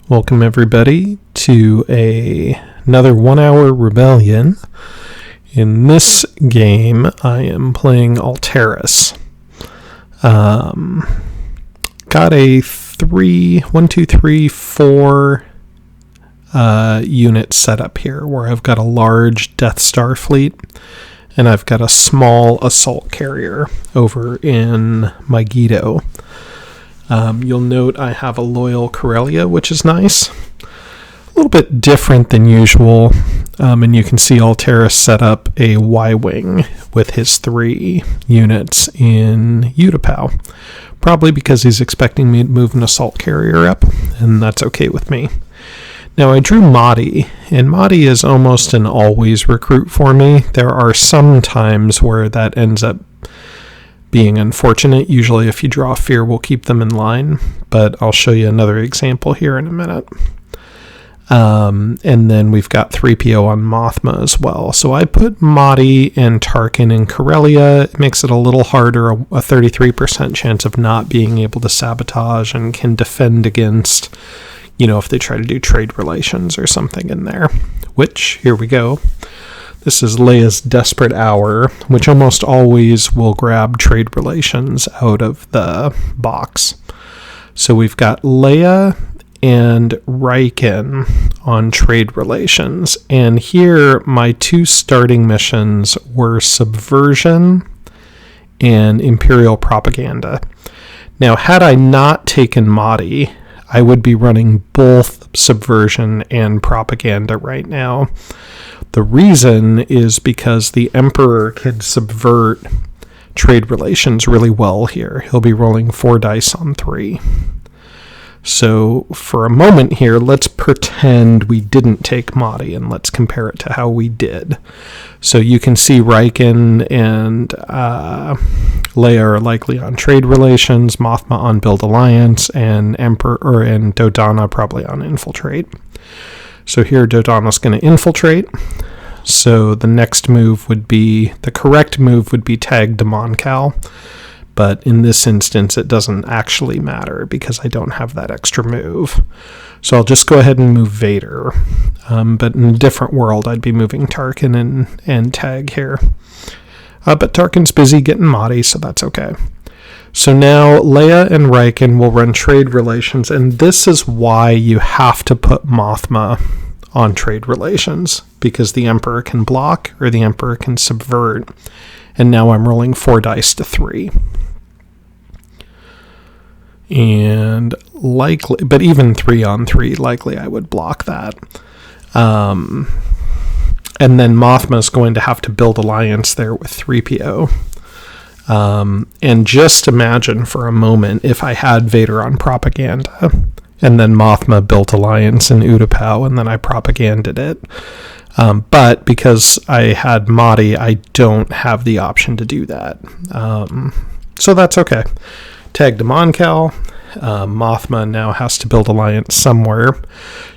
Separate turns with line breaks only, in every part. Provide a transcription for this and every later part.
Welcome everybody to another 1 hour rebellion. In this game, I am playing Altaris. Got a 4 unit setup here where I've got a large Death Star fleet and I've got a small assault carrier over in Megiddo. You'll note I have a loyal Corellia, which is nice. A little bit different than usual, and you can see Altaris set up a Y-Wing with his 3 units in Utapau. Probably because he's expecting me to move an assault carrier up, and that's okay with me. Now I drew Mahdi, and Mahdi is almost an always recruit for me. There are some times where that ends up being unfortunate. Usually if you draw fear, we'll keep them in line, but I'll show you another example here in a minute. And then we've got 3PO on Mothma as well. So I put Mahdi and Tarkin in Corellia. It makes it a little harder, a 33% chance of not being able to sabotage, and can defend against, if they try to do trade relations or something in there. Which, here we go. This is Leia's Desperate Hour, which almost always will grab trade relations out of the box. So we've got Leia and Riken on trade relations. And here my 2 starting missions were subversion and Imperial propaganda. Now, had I not taken Mahdi, I would be running both subversion and propaganda right now. The reason is because the Emperor can subvert trade relations really well here. He'll be rolling 4 dice on 3. So for a moment here, let's pretend we didn't take Mahdi and let's compare it to how we did. So you can see Riken and Leia are likely on trade relations, Mothma on build alliance, and Dodonna probably on infiltrate. So here Dodonna's going to infiltrate. So the next move would be, the correct move would be tag to Moncal. But in this instance, it doesn't actually matter because I don't have that extra move. So I'll just go ahead and move Vader. But in a different world, I'd be moving Tarkin and tag here. But Tarkin's busy getting Mahdi, so that's okay. So now Leia and Riken will run trade relations, and this is why you have to put Mothma on trade relations, because the Emperor can block or the Emperor can subvert. And now I'm rolling 4 dice to 3. And likely, but even 3 on 3, likely I would block that. And then Mothma's going to have to build alliance there with 3PO. And just imagine for a moment if I had Vader on propaganda and then Mothma built alliance in Utapau and then I propaganded it. But because I had Mahdi, I don't have the option to do that. So that's okay. Tag to Moncal. Mothma now has to build alliance somewhere.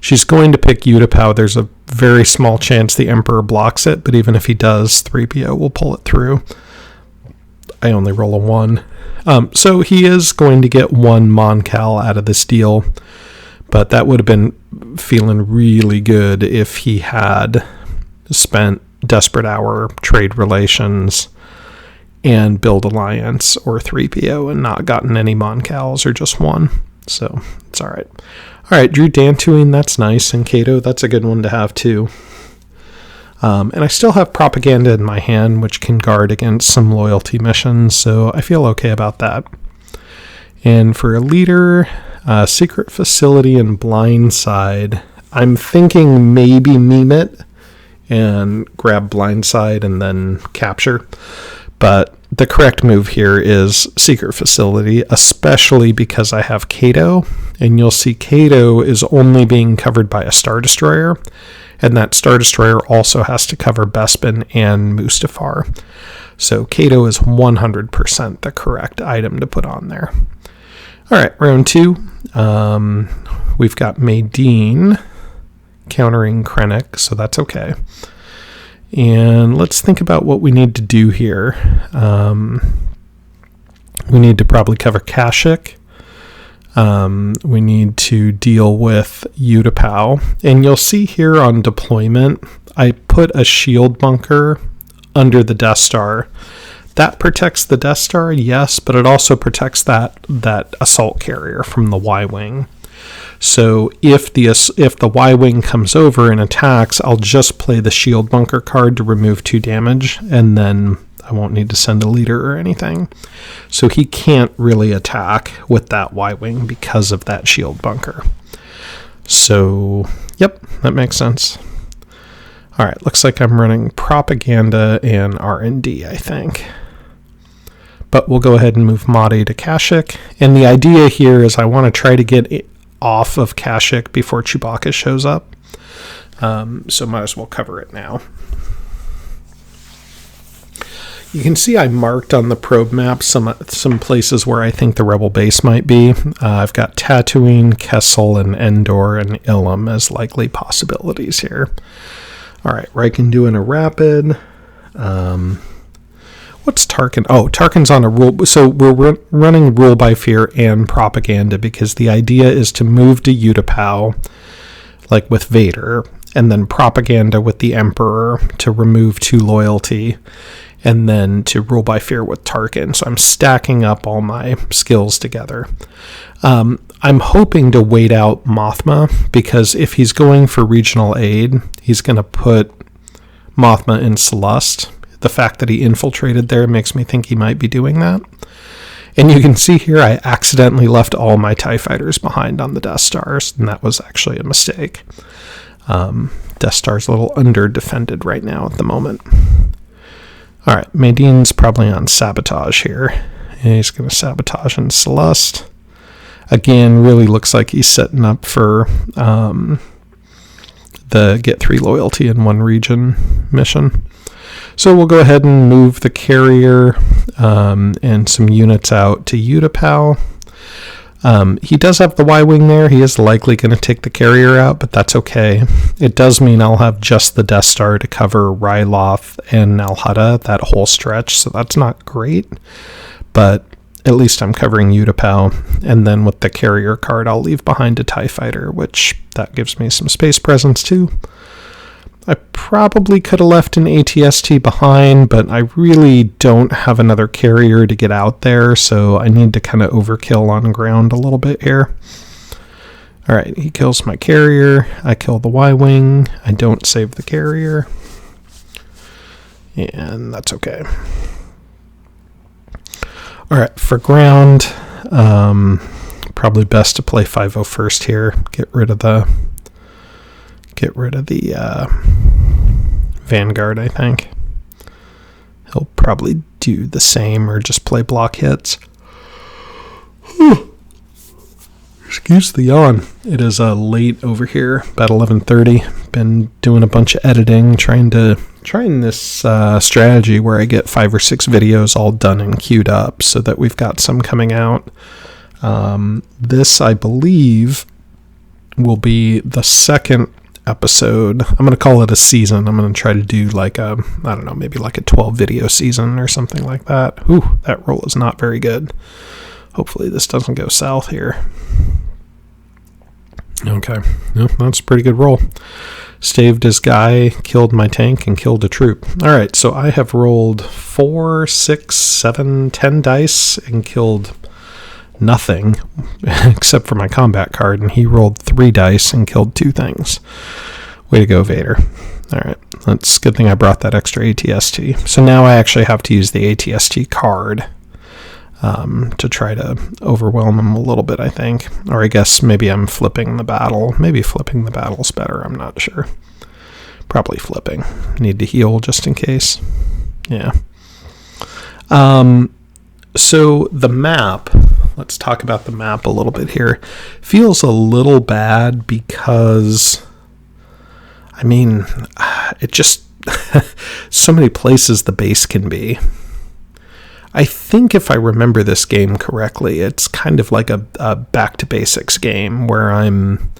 She's going to pick Utapau. There's a very small chance the Emperor blocks it, but even if he does, 3PO will pull it through. I only roll a 1. So he is going to get 1 Moncal out of this deal, but that would have been feeling really good if he had spent Desperate Hour, trade relations, and build alliance or 3PO and not gotten any Moncals or just 1. So it's all right. All right, drew Dantooine, that's nice, and Cato, that's a good one to have too. And I still have propaganda in my hand, which can guard against some loyalty missions, so I feel okay about that. And for a leader, secret facility and blindside, I'm thinking maybe meme it and grab blindside and then capture. But the correct move here is secret facility, especially because I have Cato, and you'll see Cato is only being covered by a Star Destroyer, and that Star Destroyer also has to cover Bespin and Mustafar. So Cato is 100% the correct item to put on there. All right, round 2. We've got Maydeen countering Krennic, so that's okay. And let's think about what we need to do here. We need to probably cover Kashyyyk. We need to deal with Utapau. And you'll see here on deployment, I put a shield bunker under the Death Star. That protects the Death Star, yes, but it also protects that assault carrier from the Y-Wing. So if the Y-Wing comes over and attacks, I'll just play the shield bunker card to remove 2 damage, and then I won't need to send a leader or anything. So he can't really attack with that Y-Wing because of that shield bunker. So, yep, that makes sense. All right, looks like I'm running propaganda and R&D, I think. But we'll go ahead and move Mahdi to Kashyyyk. And the idea here is I want to try to get it off of Kashyyyk before Chewbacca shows up. So might as well cover it now. You can see I marked on the probe map some places where I think the Rebel base might be. I've got Tatooine, Kessel, and Endor, and Ilum as likely possibilities here. All right, Riken doing a rapid. What's Tarkin? Oh, Tarkin's on a rule. So we're running Rule by Fear and Propaganda because the idea is to move to Utapau, like with Vader, and then Propaganda with the Emperor to remove 2 loyalty, and then to Rule by Fear with Tarkin. So I'm stacking up all my skills together. I'm hoping to wait out Mothma, because if he's going for regional aid, he's going to put Mothma in Celeste. The fact that he infiltrated there makes me think he might be doing that. And you can see here I accidentally left all my TIE fighters behind on the Death Stars, and that was actually a mistake. Death Star's a little under-defended right now at the moment. All right, Madine's probably on sabotage here. And he's going to sabotage in Celeste. Again, really looks like he's setting up for the get 3 loyalty in 1 region mission. So we'll go ahead and move the carrier and some units out to Utapau. He does have the Y-Wing there. He is likely going to take the carrier out, but that's okay. It does mean I'll have just the Death Star to cover Ryloth and Nal Hutta, that whole stretch, so that's not great. But at least I'm covering Utapau, and then with the carrier card, I'll leave behind a TIE fighter, which that gives me some space presence too. I probably could have left an ATST behind, but I really don't have another carrier to get out there, so I need to kind of overkill on ground a little bit here. All right, he kills my carrier. I kill the Y-Wing. I don't save the carrier. And that's okay. All right, for ground, probably best to play 5-0 first here. Get rid of the Vanguard, I think. He'll probably do the same or just play block hits. Excuse the yawn. It is late over here, about 11:30. Been doing a bunch of editing, trying this strategy where I get 5 or 6 videos all done and queued up so that we've got some coming out. This, I believe, will be the second episode. I'm going to call it a season. I'm going to try to do like a, I don't know, maybe like a 12 video season or something like that. Ooh, that roll is not very good. Hopefully this doesn't go south here. Okay, no, that's a pretty good roll. Staved his guy, killed my tank, and killed a troop. All right, so I have rolled 4, 6, 7, 10 dice and killed nothing except for my combat card, and he rolled 3 dice and killed 2 things. Way to go, Vader. All right, that's a good thing I brought that extra ATST. So now I actually have to use the ATST card to try to overwhelm him a little bit, I think. Or I guess maybe I'm flipping the battle. Maybe flipping the battle's better, I'm not sure. Probably flipping. Need to heal just in case. Yeah. So the map, let's talk about the map a little bit here. Feels a little bad because, I mean, it just, so many places the base can be. I think if I remember this game correctly, it's kind of like a back to basics game where I'm,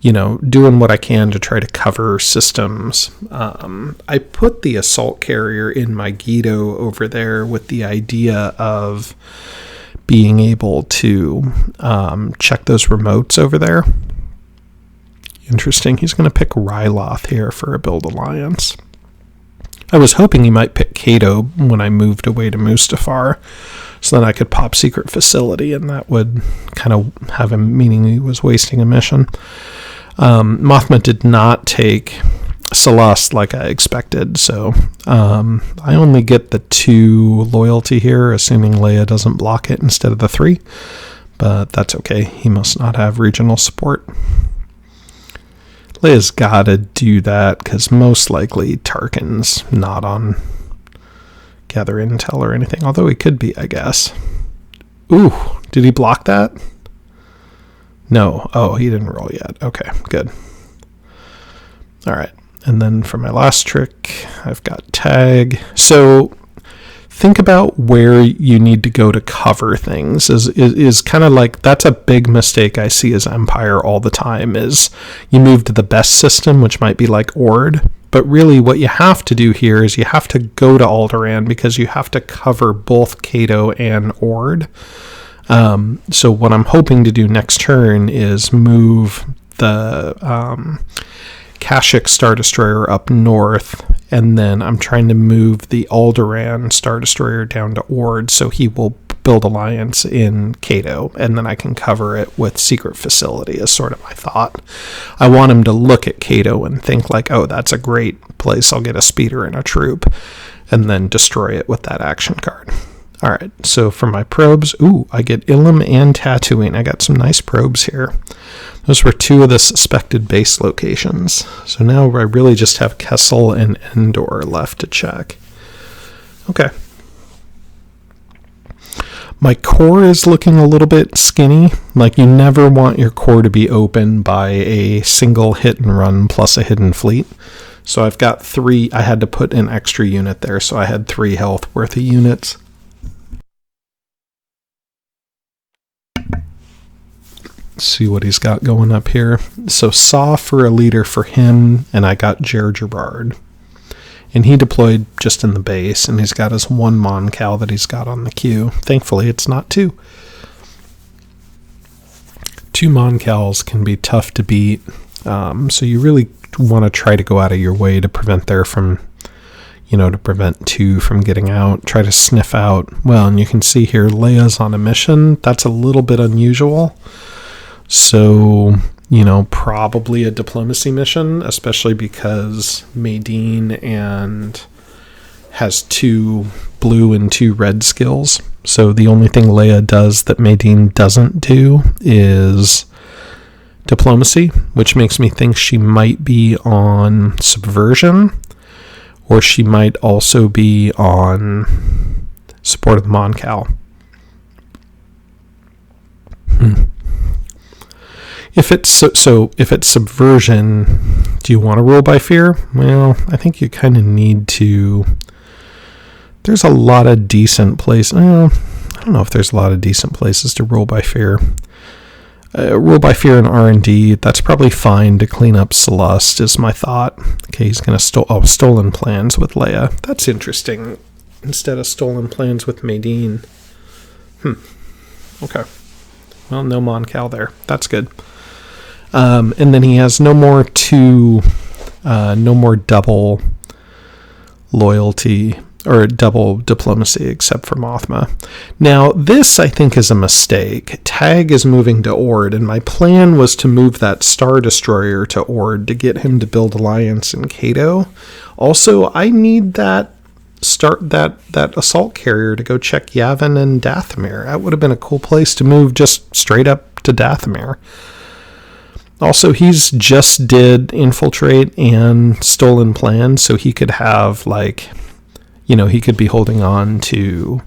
doing what I can to try to cover systems. I put the assault carrier in my Guido over there with the idea of being able to check those remotes over there. Interesting. He's going to pick Ryloth here for a build alliance. I was hoping he might pick Cato when I moved away to Mustafar, so then I could pop Secret Facility, and that would kind of have him meaning he was wasting a mission. Mothma did not take Celeste like I expected, so I only get the 2 loyalty here, assuming Leia doesn't block it instead of the 3, but that's okay. He must not have regional support. Leia's gotta do that, because most likely Tarkin's not on Gather Intel or anything, although he could be, I guess. Ooh, did he block that? No. Oh, he didn't roll yet. Okay, good. All right. And then for my last trick, I've got tag. So think about where you need to go to cover things is kind of like, that's a big mistake I see as Empire all the time, is you move to the best system, which might be like Ord. But really what you have to do here is you have to go to Alderaan, because you have to cover both Cato and Ord. So what I'm hoping to do next turn is move the Kashyyyk Star Destroyer up north, and then I'm trying to move the Alderaan Star Destroyer down to Ord, so he will build alliance in Cato, and then I can cover it with Secret Facility is sort of my thought. I want him to look at Cato and think like, oh, that's a great place, I'll get a speeder and a troop, and then destroy it with that action card. All right, so for my probes, ooh, I get Ilum and Tatooine. I got some nice probes here. Those were 2 of the suspected base locations. So now I really just have Kessel and Endor left to check. Okay. My core is looking a little bit skinny. Like, you never want your core to be open by a single hit and run plus a hidden fleet. So I've got 3. I had to put an extra unit there, so I had 3 health worth of units. See what he's got going up here. So Saw for a leader for him, and I got Jer Gerard. And he deployed just in the base, and he's got his 1 Mon Cal that he's got on the queue. Thankfully, it's not 2. 2 Mon Cals can be tough to beat, so you really want to try to go out of your way to prevent to prevent 2 from getting out. Try to sniff out. Well, and you can see here, Leia's on a mission. That's a little bit unusual. So, probably a diplomacy mission, especially because Maydeen has 2 blue and 2 red skills. So the only thing Leia does that Maydeen doesn't do is diplomacy, which makes me think she might be on subversion, or she might also be on support of the Mon Cal. If it's if it's subversion, do you want to roll by fear? Well, I think you kind of need to. There's a lot of decent places. I don't know if there's a lot of decent places to roll by fear. Roll by fear and R&D. That's probably fine to clean up Celeste, is my thought. Okay, he's gonna stolen plans with Leia. That's interesting. Instead of stolen plans with Maydeen. Okay. Well, no Mon Cal there. That's good. And then he has no more double loyalty or double diplomacy except for Mothma. Now, this I think is a mistake. Tag is moving to Ord, and my plan was to move that Star Destroyer to Ord to get him to build alliance in Cato. Also, I need that assault carrier to go check Yavin and Dathomir. That would have been a cool place to move just straight up to Dathomir. Also, he's just did infiltrate and stolen plans, so he could have he could be holding on to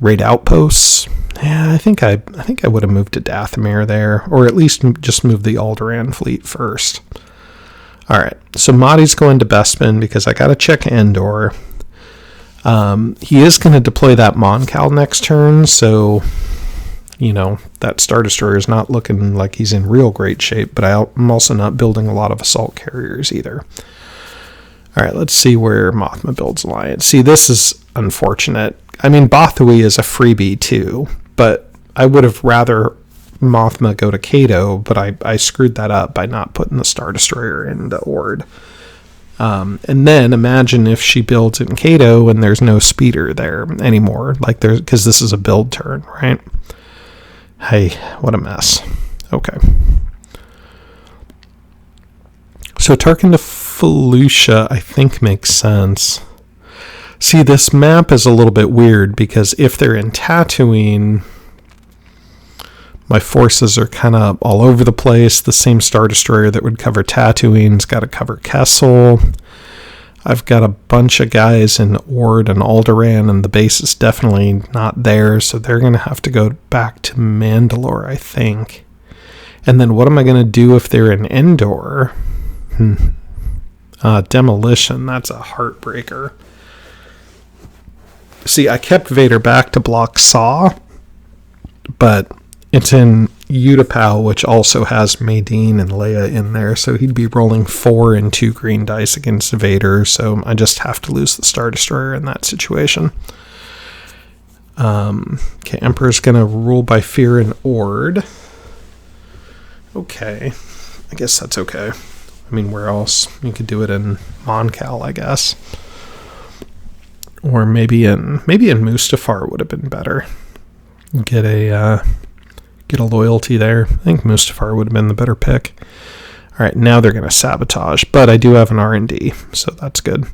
raid outposts. Yeah, I think I would have moved to Dathomir there, or at least just move the Alderaan fleet first. All right, so Mahdi's going to Bespin because I got to check Endor. He is going to deploy that Mon Cal next turn, so that Star Destroyer is not looking like he's in real great shape, but I'm also not building a lot of assault carriers either. All right, let's see where Mothma builds alliance. See, this is unfortunate. I mean, Bothawui is a freebie too, but I would have rather Mothma go to Kato, but I screwed that up by not putting the Star Destroyer into Ord. And then imagine if she builds in Kato and there's no speeder there anymore, because this is a build turn, right? Hey, what a mess. Okay. So Tarkin to Felucia, I think, makes sense. See, this map is a little bit weird because if they're in Tatooine, my forces are kind of all over the place. The same Star Destroyer that would cover Tatooine's got to cover Kessel. I've got a bunch of guys in Ord and Alderaan, and the base is definitely not there, so they're going to have to go back to Mandalore, I think. And then what am I going to do if they're in Endor? Demolition, that's a heartbreaker. See, I kept Vader back to block Saw, but it's in Utapau, which also has Madine and Leia in there, so he'd be rolling 4 and 2 green dice against Vader, so I just have to lose the Star Destroyer in that situation. Okay, Emperor's going to rule by fear in Ord. Okay, I guess that's okay. I mean, where else? You could do it in Mon Cal, I guess. Or maybe in Mustafar would have been better. Get a loyalty there. I think Mustafar would have been the better pick. All right, now they're going to sabotage, but I do have an R&D, so that's good.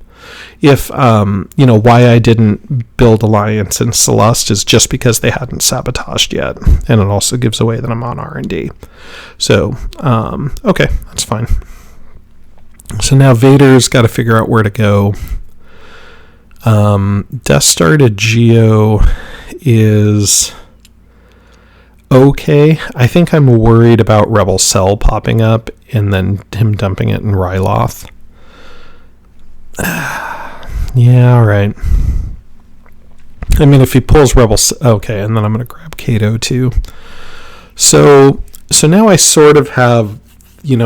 If why I didn't build Alliance in Celeste is just because they hadn't sabotaged yet, and it also gives away that I'm on R&D. So okay, that's fine. So now Vader's got to figure out where to go. Death Star to Geo is okay. I think I'm worried about Rebel Cell popping up and then him dumping it in Ryloth. Yeah, all right. I mean, if he pulls Rebel Cell, okay, and then I'm going to grab Kato too. So now I sort of have, you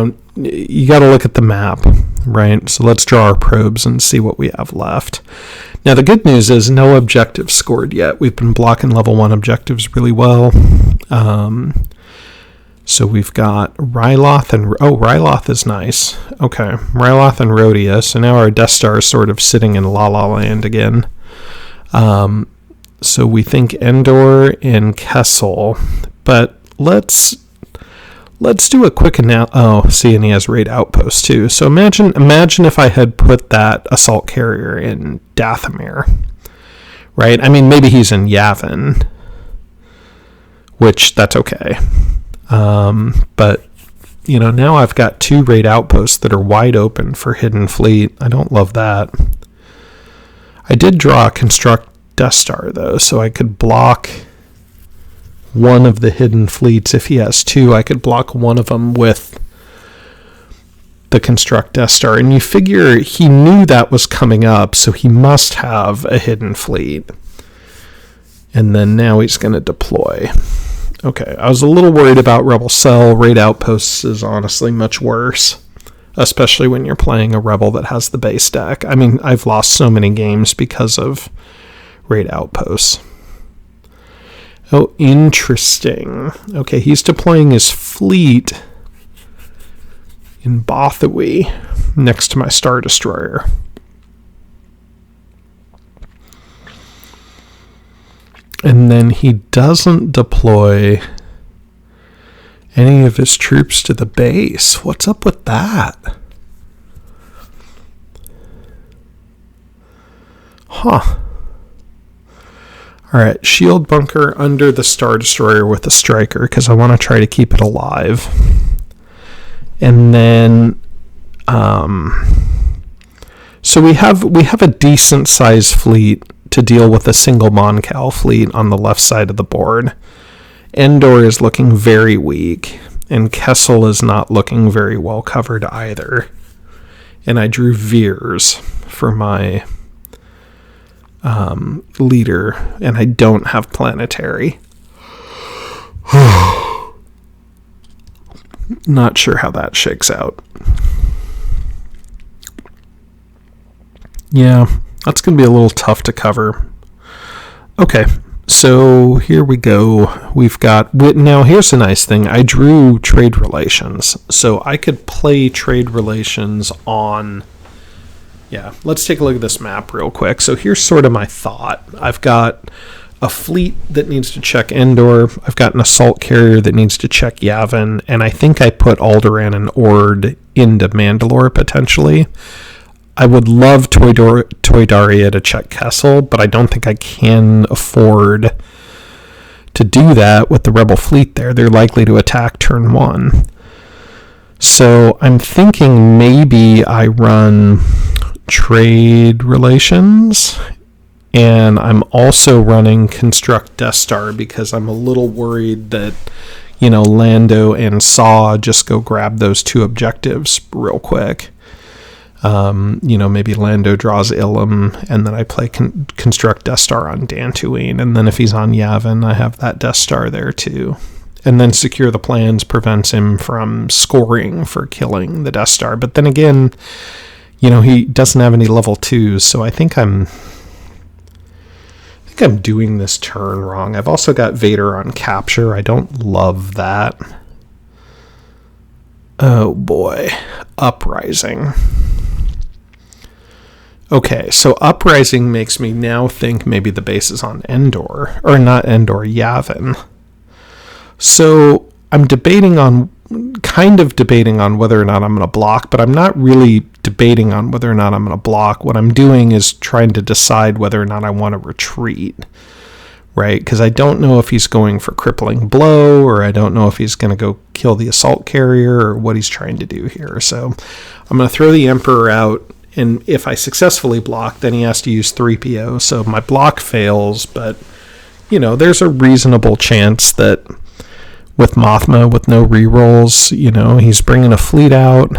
got to look at the map, right? So let's draw our probes and see what we have left. Now, the good news is no objectives scored yet. We've been blocking level 1 objectives really well. So we've got Ryloth and... Oh, Ryloth is nice. Okay, Ryloth and Rhodia. So now our Death Star is sort of sitting in La La Land again. So we think Endor and Kessel. But let's do a quick analysis. Oh, see, and he has raid outposts too. So imagine if I had put that assault carrier in Dathomir, right? I mean, maybe he's in Yavin, which that's okay. But now I've got 2 raid outposts that are wide open for Hidden Fleet. I don't love that. I did draw a construct Death Star though, so I could block one of the Hidden Fleets. If he has 2, I could block one of them with the construct Death Star. And you figure he knew that was coming up, so he must have a Hidden Fleet. And then now he's going to deploy. Okay, I was a little worried about Rebel Cell. Raid Outposts is honestly much worse, especially when you're playing a Rebel that has the base deck. I mean, I've lost so many games because of Raid Outposts. Oh, interesting. Okay, he's deploying his fleet in Bothawui next to my Star Destroyer. And then he doesn't deploy any of his troops to the base. What's up with that? Huh. Alright, shield bunker under the Star Destroyer with a striker, because I want to try to keep it alive. And then, so we have a decent sized fleet to deal with a single Mon Cal fleet on the left side of the board. Endor is looking very weak, and Kessel is not looking very well covered either. And I drew Veers for my leader, and I don't have planetary. Not sure how that shakes out. Yeah, that's going to be a little tough to cover. Okay, so here we go. We've got... Now, here's the nice thing. I drew trade relations, so I could play trade relations on... Yeah, let's take a look at this map real quick. So here's sort of my thought. I've got a fleet that needs to check Endor. I've got an assault carrier that needs to check Yavin, and I think I put Alderaan and Ord into Mandalore, potentially. I would love Toydaria to check Kessel, but I don't think I can afford to do that with the Rebel fleet there. They're likely to attack turn 1. So I'm thinking maybe I run trade relations, and I'm also running construct Death Star because I'm a little worried that, Lando and Saw just go grab those 2 objectives real quick. Maybe Lando draws Ilum, and then I play construct Death Star on Dantooine, and then if he's on Yavin, I have that Death Star there too. And then Secure the Plans prevents him from scoring for killing the Death Star. But then again, he doesn't have any level 2s, so I think I'm doing this turn wrong. I've also got Vader on capture. I don't love that. Oh boy, Uprising. Okay, so Uprising makes me now think maybe the base is on Endor, or not Endor, Yavin. So I'm kind of debating on whether or not I'm going to block, but I'm not really debating on whether or not I'm going to block. What I'm doing is trying to decide whether or not I want to retreat, right? Because I don't know if he's going for crippling blow, or I don't know if he's going to go kill the assault carrier, or what he's trying to do here. So I'm going to throw the Emperor out, and if I successfully block, then he has to use 3PO. So my block fails, but, there's a reasonable chance that with Mothma, with no rerolls, he's bringing a fleet out.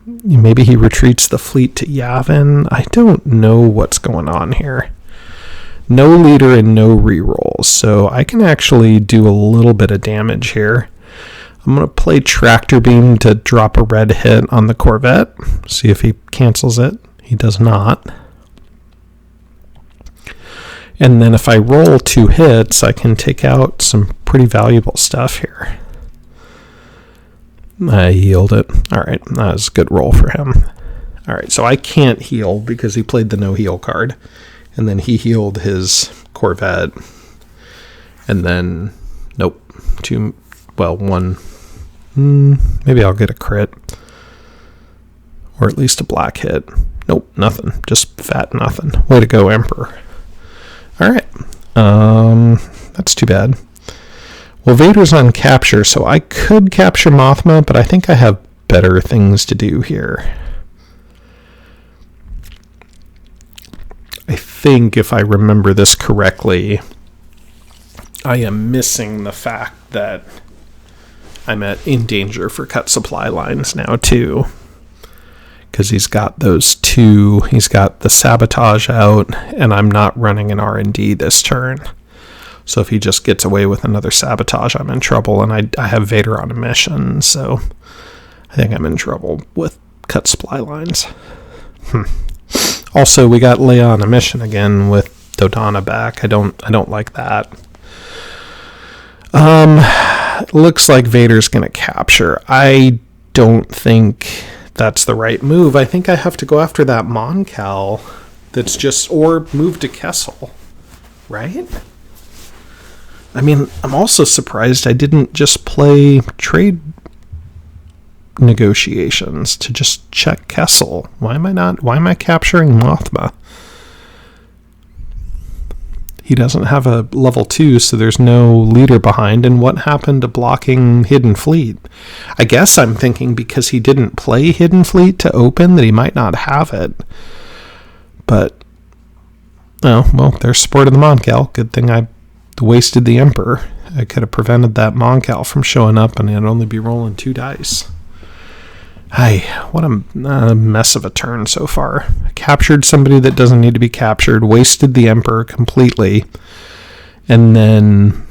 Maybe he retreats the fleet to Yavin. I don't know what's going on here. No leader and no rerolls, so I can actually do a little bit of damage here. I'm going to play Tractor Beam to drop a red hit on the Corvette. See if he cancels it. He does not. And then if I roll 2 hits, I can take out some pretty valuable stuff here. I healed it. All right, that was a good roll for him. All right, so I can't heal because he played the no heal card. And then he healed his Corvette. And then, nope, 1. Maybe I'll get a crit. Or at least a black hit. Nope, nothing. Just fat nothing. Way to go, Emperor. Alright. That's too bad. Well, Vader's on capture, so I could capture Mothma, but I think I have better things to do here. I think, if I remember this correctly, I am missing the fact that I'm in danger for cut supply lines now, too. Because he's got those 2. He's got the sabotage out, and I'm not running an R&D this turn. So if he just gets away with another sabotage, I'm in trouble, and I have Vader on a mission, so I think I'm in trouble with cut supply lines. Also, we got Leia on a mission again with Dodonna back. I don't like that. Looks like Vader's going to capture. I don't think that's the right move. I think I have to go after that Mon Cal that's just, or move to Kessel, right? I mean, I'm also surprised I didn't just play trade negotiations to just check Kessel. Why am I capturing Mothma? He doesn't have a level 2, so there's no leader behind. And what happened to blocking Hidden Fleet? I guess I'm thinking because he didn't play Hidden Fleet to open that he might not have it. But, oh, well, there's support of the Mon Cal. Good thing I wasted the Emperor. I could have prevented that Mon Cal from showing up, and I'd only be rolling 2 dice. Hi, what a mess of a turn so far. I captured somebody that doesn't need to be captured, wasted the Emperor completely, and then,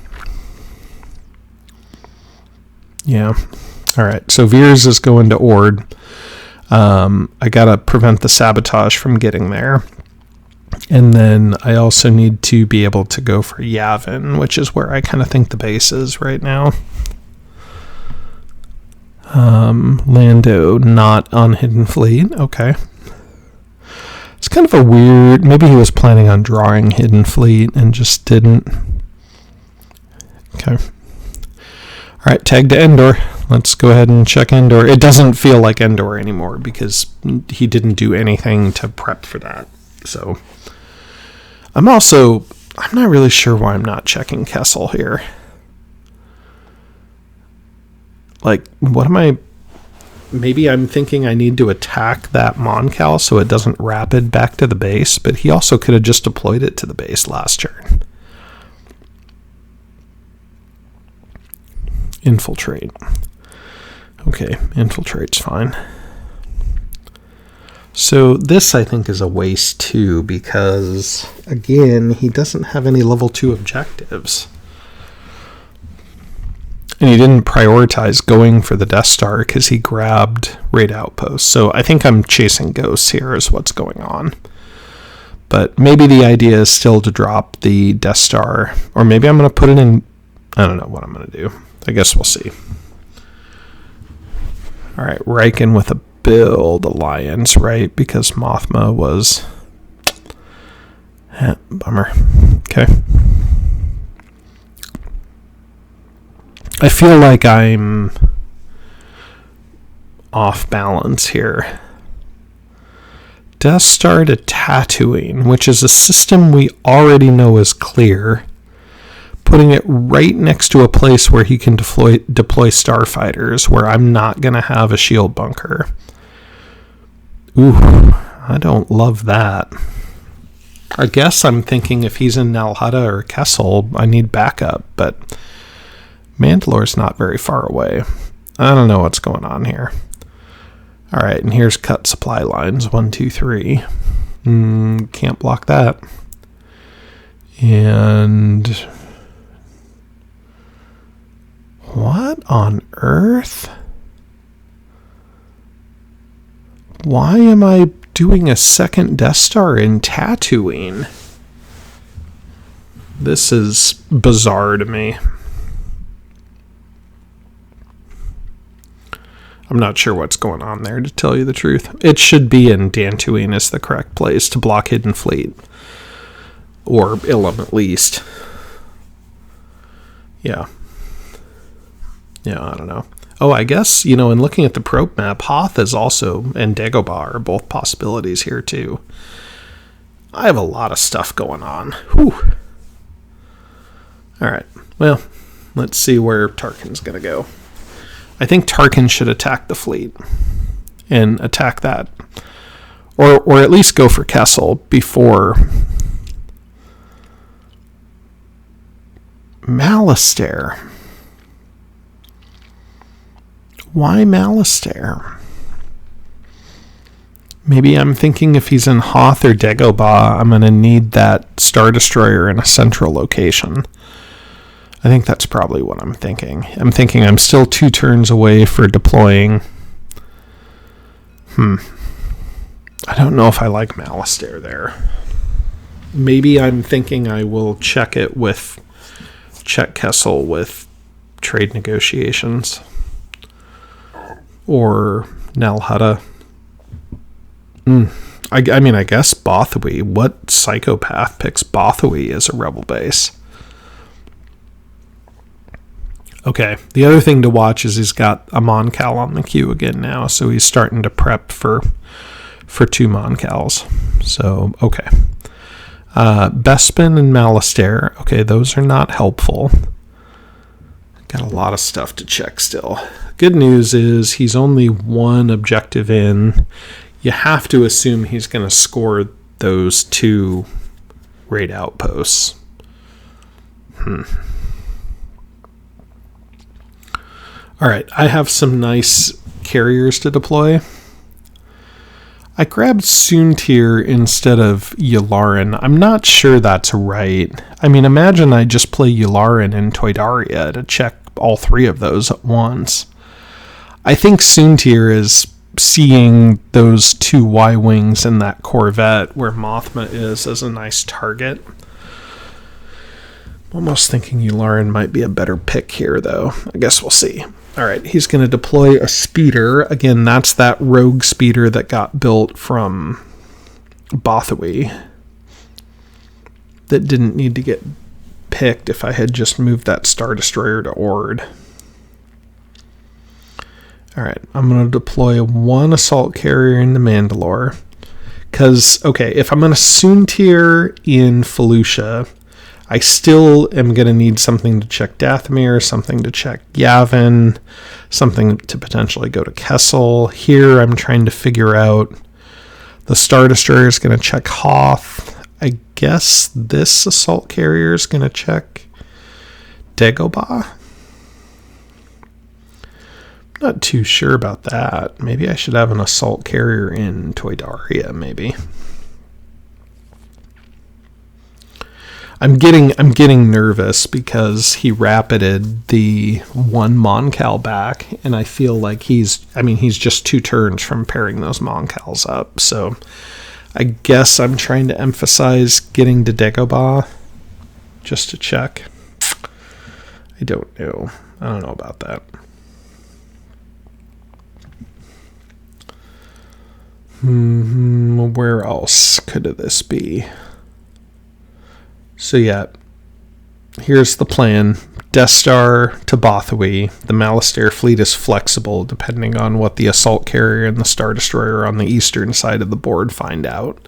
yeah. All right, so Veers is going to Ord. I gotta prevent the sabotage from getting there. And then I also need to be able to go for Yavin, which is where I kind of think the base is right now. Lando not on Hidden Fleet. Okay. It's kind of a weird... Maybe he was planning on drawing Hidden Fleet and just didn't. Okay. All right, tag to Endor. Let's go ahead and check Endor. It doesn't feel like Endor anymore because he didn't do anything to prep for that. So I'm not really sure why I'm not checking Kessel here. Like, what am I... Maybe I'm thinking I need to attack that Moncal so it doesn't rapid back to the base, but he also could have just deployed it to the base last turn. Infiltrate. Okay, infiltrate's fine. So this, I think, is a waste too, because, again, he doesn't have any level 2 objectives. And he didn't prioritize going for the Death Star because he grabbed raid outposts. So I think I'm chasing ghosts here is what's going on. But maybe the idea is still to drop the Death Star. Or maybe I'm going to put it in... I don't know what I'm going to do. I guess we'll see. All right, Riken with a build alliance, right? Because Mothma was... bummer. Okay. I feel like I'm off balance here. Death Star to Tatooine, which is a system we already know is clear. Putting it right next to a place where he can deploy starfighters, where I'm not going to have a shield bunker. Ooh, I don't love that. I guess I'm thinking if he's in Nal Hutta or Kessel, I need backup, but Mandalore's not very far away. I don't know what's going on here. All right, and here's cut supply lines. 1, 2, 3. Can't block that. And... what on earth? Why am I doing a second Death Star in Tatooine? This is bizarre to me. I'm not sure what's going on there, to tell you the truth. It should be in Dantooine is the correct place to block Hidden Fleet. Or Ilum, at least. Yeah. Yeah, I don't know. Oh, I guess, in looking at the probe map, Hoth is also, and Dagobah are both possibilities here, too. I have a lot of stuff going on. Whew. All right. Well, let's see where Tarkin's going to go. I think Tarkin should attack the fleet and attack that. Or at least go for Kessel before Malastare. Why Malastare? Maybe I'm thinking if he's in Hoth or Dagobah, I'm going to need that Star Destroyer in a central location. I think that's probably what I'm thinking. I'm thinking I'm still 2 turns away for deploying. I don't know if I like Malastare there. Maybe I'm thinking I will check Kessel with trade negotiations. Or Nal Hutta. I mean, I guess Bothui. What psychopath picks Bothui as a rebel base? Okay, the other thing to watch is he's got a Moncal on the queue again now, so he's starting to prep for 2 Moncals. So, okay. Bespin and Malastare. Okay, those are not helpful. Got a lot of stuff to check still. Good news is he's only 1 objective in. You have to assume he's going to score those 2 raid outposts. All right, I have some nice carriers to deploy. I grabbed Soontir instead of Yularen. I'm not sure that's right. I mean, imagine I just play Yularen and Toydaria to check all 3 of those at once. I think Soontir is seeing those 2 Y-wings in that Corvette where Mothma is as a nice target. Almost thinking Yularen might be a better pick here, though. I guess we'll see. All right, he's going to deploy a speeder. Again, that's that rogue speeder that got built from Bothawi that didn't need to get picked if I had just moved that Star Destroyer to Ord. All right, I'm going to deploy 1 assault carrier into Mandalore. Because, okay, if I'm going to Soontir in Felucia, I still am going to need something to check Dathomir, something to check Yavin, something to potentially go to Kessel. Here, I'm trying to figure out the Star Destroyer is going to check Hoth. I guess this assault carrier is going to check Dagobah. Not too sure about that. Maybe I should have an assault carrier in Toydaria, maybe. I'm getting nervous because he rapided the 1 Moncal back, and I feel like he's just 2 turns from pairing those Moncals up. So I guess I'm trying to emphasize getting to Dagobah just to check. I don't know. I don't know about that. Where else could this be? So yeah, here's the plan. Death Star to Bothawi. The Malastare fleet is flexible depending on what the assault carrier and the Star Destroyer on the eastern side of the board find out.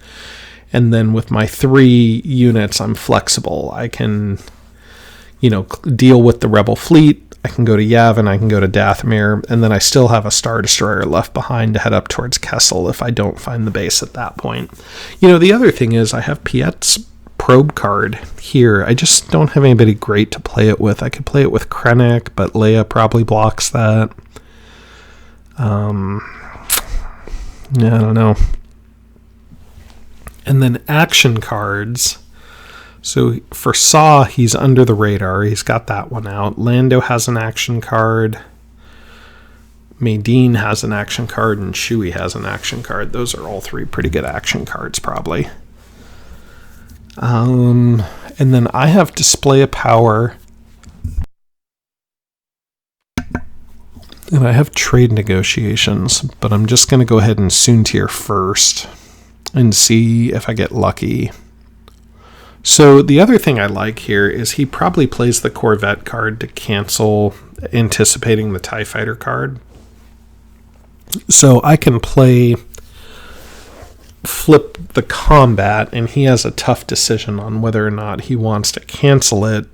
And then with my 3 units, I'm flexible. I can, deal with the Rebel fleet. I can go to Yavin, I can go to Dathomir, and then I still have a Star Destroyer left behind to head up towards Kessel if I don't find the base at that point. The other thing is I have Piet's probe card here. I just don't have anybody great to play it with. I could play it with Krennic, but Leia probably blocks that. Yeah, I don't know. And then action cards. So for Saw, he's under the radar. He's got that one out. Lando has an action card. Maydeen has an action card, and Chewie has an action card. Those are all 3 pretty good action cards, probably. And then I have Display of Power. And I have Trade Negotiations, but I'm just going to go ahead and Soontir first and see if I get lucky. So the other thing I like here is he probably plays the Corvette card to cancel anticipating the TIE Fighter card. So I can flip the combat, and he has a tough decision on whether or not he wants to cancel it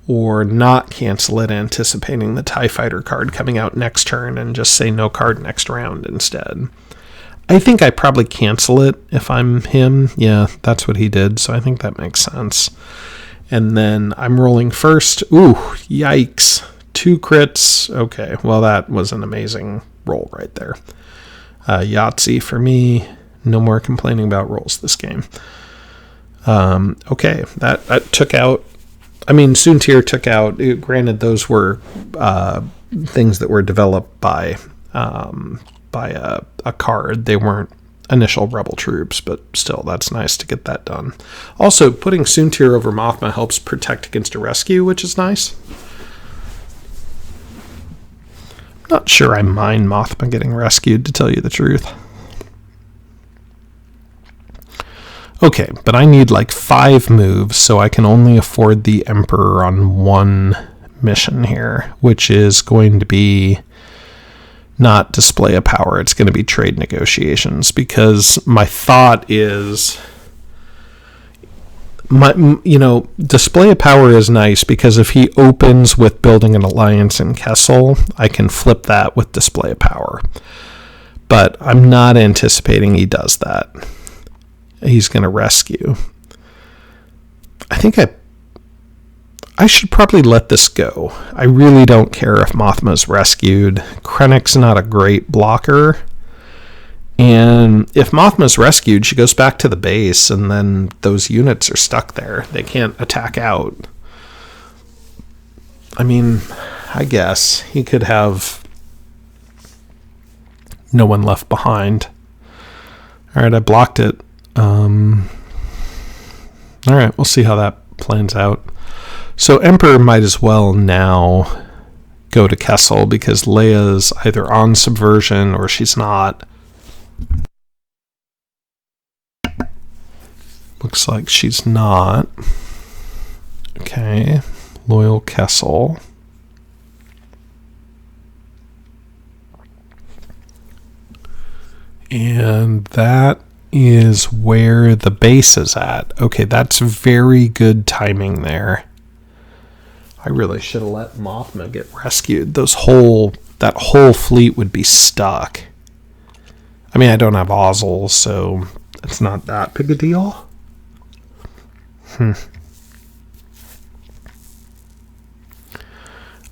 or not cancel it, anticipating the TIE Fighter card coming out next turn and just say no card next round instead. I think I probably cancel it if I'm him. Yeah, that's what he did, so I think that makes sense. And then I'm rolling first. Ooh, yikes. 2 crits. Okay, well, that was an amazing roll right there. Yahtzee for me. No more complaining about rolls this game. Okay, that took out... Soontir took out... Granted, those were things that were developed by a card. They weren't initial Rebel troops, but still, that's nice to get that done. Also, putting Soontir over Mothma helps protect against a rescue, which is nice. I'm not sure I mind Mothma getting rescued, to tell you the truth. Okay, but I need like 5 moves, so I can only afford the Emperor on 1 mission here, which is going to be not Display of Power. It's going to be Trade Negotiations, because my thought is, Display of Power is nice because if he opens with building an alliance in Kessel, I can flip that with Display of Power. But I'm not anticipating he does that. He's going to rescue. I think I should probably let this go. I really don't care if Mothma's rescued. Krennic's not a great blocker. And if Mothma's rescued, she goes back to the base, and then those units are stuck there. They can't attack out. I guess he could have No one left behind. All right, I blocked it. All right, we'll see how that plans out. So Emperor might as well now go to Kessel because Leia's either on subversion or she's not. Looks like she's not. Okay, loyal Kessel. And that is where the base is at. Okay, that's very good timing there. I really should have let Mothma get rescued. That whole fleet would be stuck. I mean, I don't have Ozzel, so it's not that big a deal.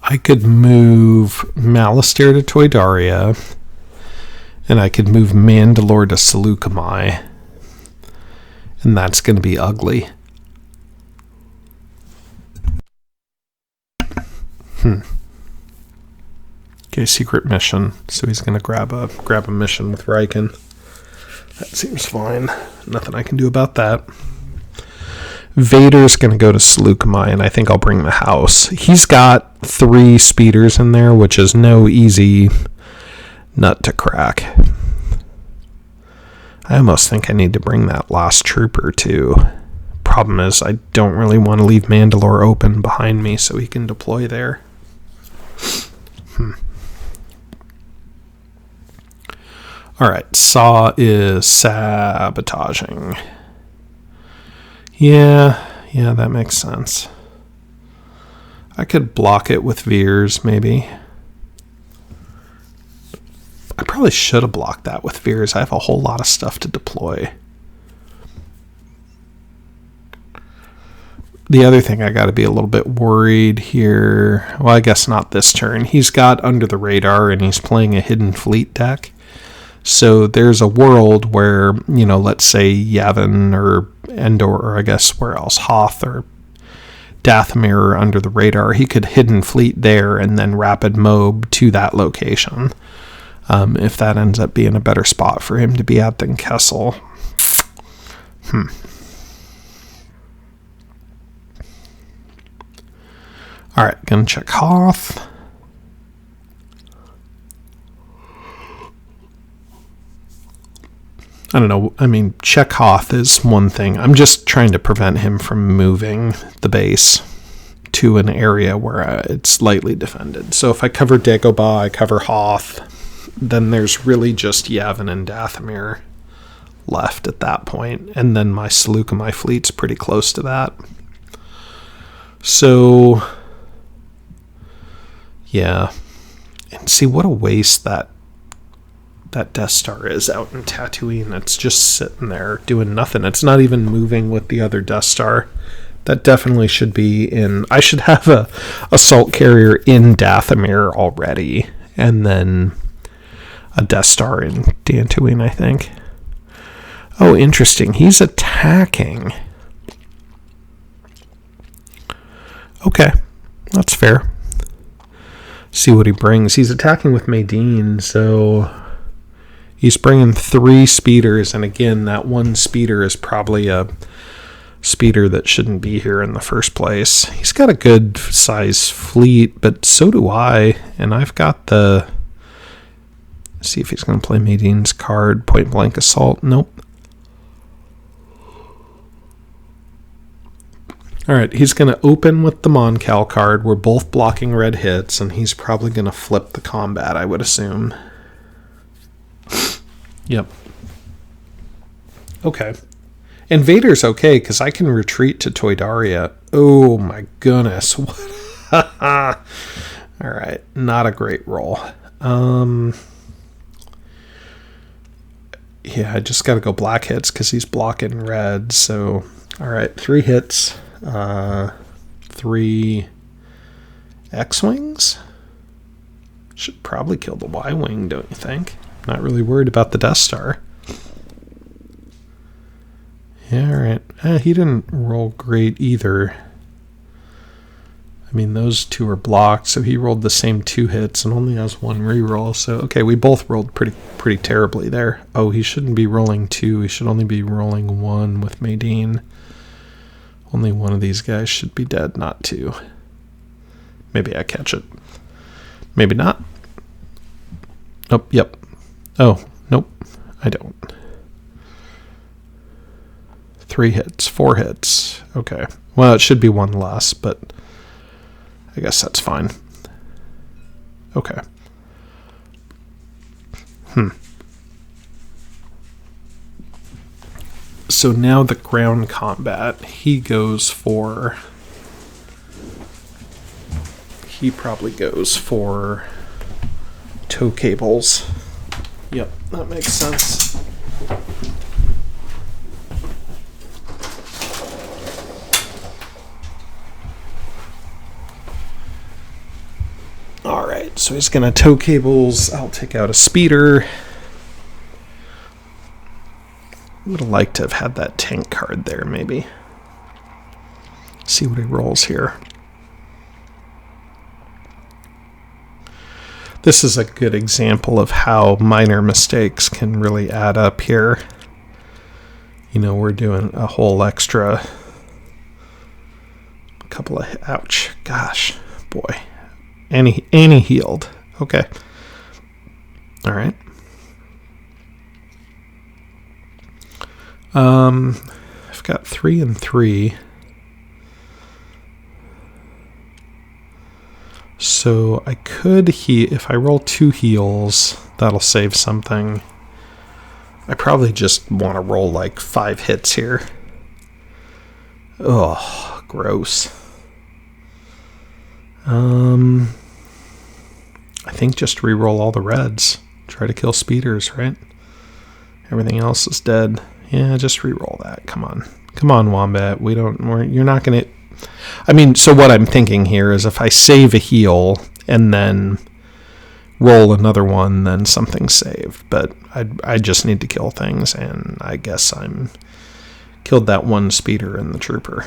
I could move Malastare to Toydaria. And I could move Mandalore to Seleucami. And that's going to be ugly. Okay, secret mission. So he's going to grab a mission with Riken. That seems fine. Nothing I can do about that. Vader's going to go to Seleucami, and I think I'll bring the house. He's got 3 speeders in there, which is no easy nut to crack. I almost think I need to bring that last trooper too. Problem is, I don't really want to leave Mandalore open behind me so he can deploy there. Alright, Saw is sabotaging. Yeah, that makes sense. I could block it with Veers, maybe. I probably should have blocked that with Veers. I have a whole lot of stuff to deploy. The other thing I got to be a little bit worried here. Well, I guess not this turn. He's got Under the Radar and he's playing a Hidden Fleet deck. So there's a world where, let's say Yavin or Endor, or I guess where else, Hoth or Dathomir are Under the Radar. He could Hidden Fleet there and then Rapid Mob to that location. If that ends up being a better spot for him to be at than Kessel. Alright, gonna check Hoth. I don't know. I mean, check Hoth is one thing. I'm just trying to prevent him from moving the base to an area where it's lightly defended. So if I cover Dagobah, I cover Hoth, then there's really just Yavin and Dathomir left at that point. And then my Seleucami fleet's pretty close to that. So, yeah. And see, what a waste that Death Star is out in Tatooine. It's just sitting there doing nothing. It's not even moving with the other Death Star. That definitely should be in... I should have a assault carrier in Dathomir already. And then a Death Star in Dantooine, I think. Oh, interesting. He's attacking. Okay. That's fair. See what he brings. He's attacking with Madine, so... He's bringing 3 speeders, and again, that one speeder is probably a speeder that shouldn't be here in the first place. He's got a good size fleet, but so do I, and I've got the... Let's see if he's going to play Madine's card. Point blank assault. Nope. Alright, he's going to open with the Moncal card. We're both blocking red hits, and he's probably going to flip the combat, I would assume. Yep. Okay. And Vader's okay, because I can retreat to Toydaria. Oh my goodness. Alright, not a great roll. Yeah, I just gotta go black hits, because he's blocking red, so... Alright, 3 hits. 3 X-Wings? Should probably kill the Y-Wing, don't you think? Not really worried about the Death Star. Yeah, alright. He didn't roll great either. I mean, those two are blocked, so he rolled the same 2 hits and only has 1 reroll. So, okay, we both rolled pretty terribly there. Oh, he shouldn't be rolling 2. He should only be rolling 1 with Maydeen. Only one of these guys should be dead, not 2. Maybe I catch it. Maybe not. Oh, yep. Oh, nope, I don't. 3 hits, 4 hits. Okay. Well, it should be 1 less, but I guess that's fine. Okay. So now the ground combat, he probably goes for tow cables. Yep, that makes sense. Alright, so he's going to tow cables. I'll take out a speeder. Would have liked to have had that tank card there, maybe. See what he rolls here. This is a good example of how minor mistakes can really add up here. You know, we're doing a whole extra couple of... Ouch. Gosh. Boy. And he healed. Okay. All right. I've got 3 and 3. So I could heal. If I roll 2 heals, that'll save something. I probably just want to roll like 5 hits here. Oh, gross. I think just re-roll all the reds. Try to kill speeders, right? Everything else is dead. Yeah, just re-roll that. Come on, Wombat. You're not gonna. I mean, so what I'm thinking here is if I save a heal and then roll another one, then something's saved. But I just need to kill things, and I guess I'm killed that 1 speeder and the trooper.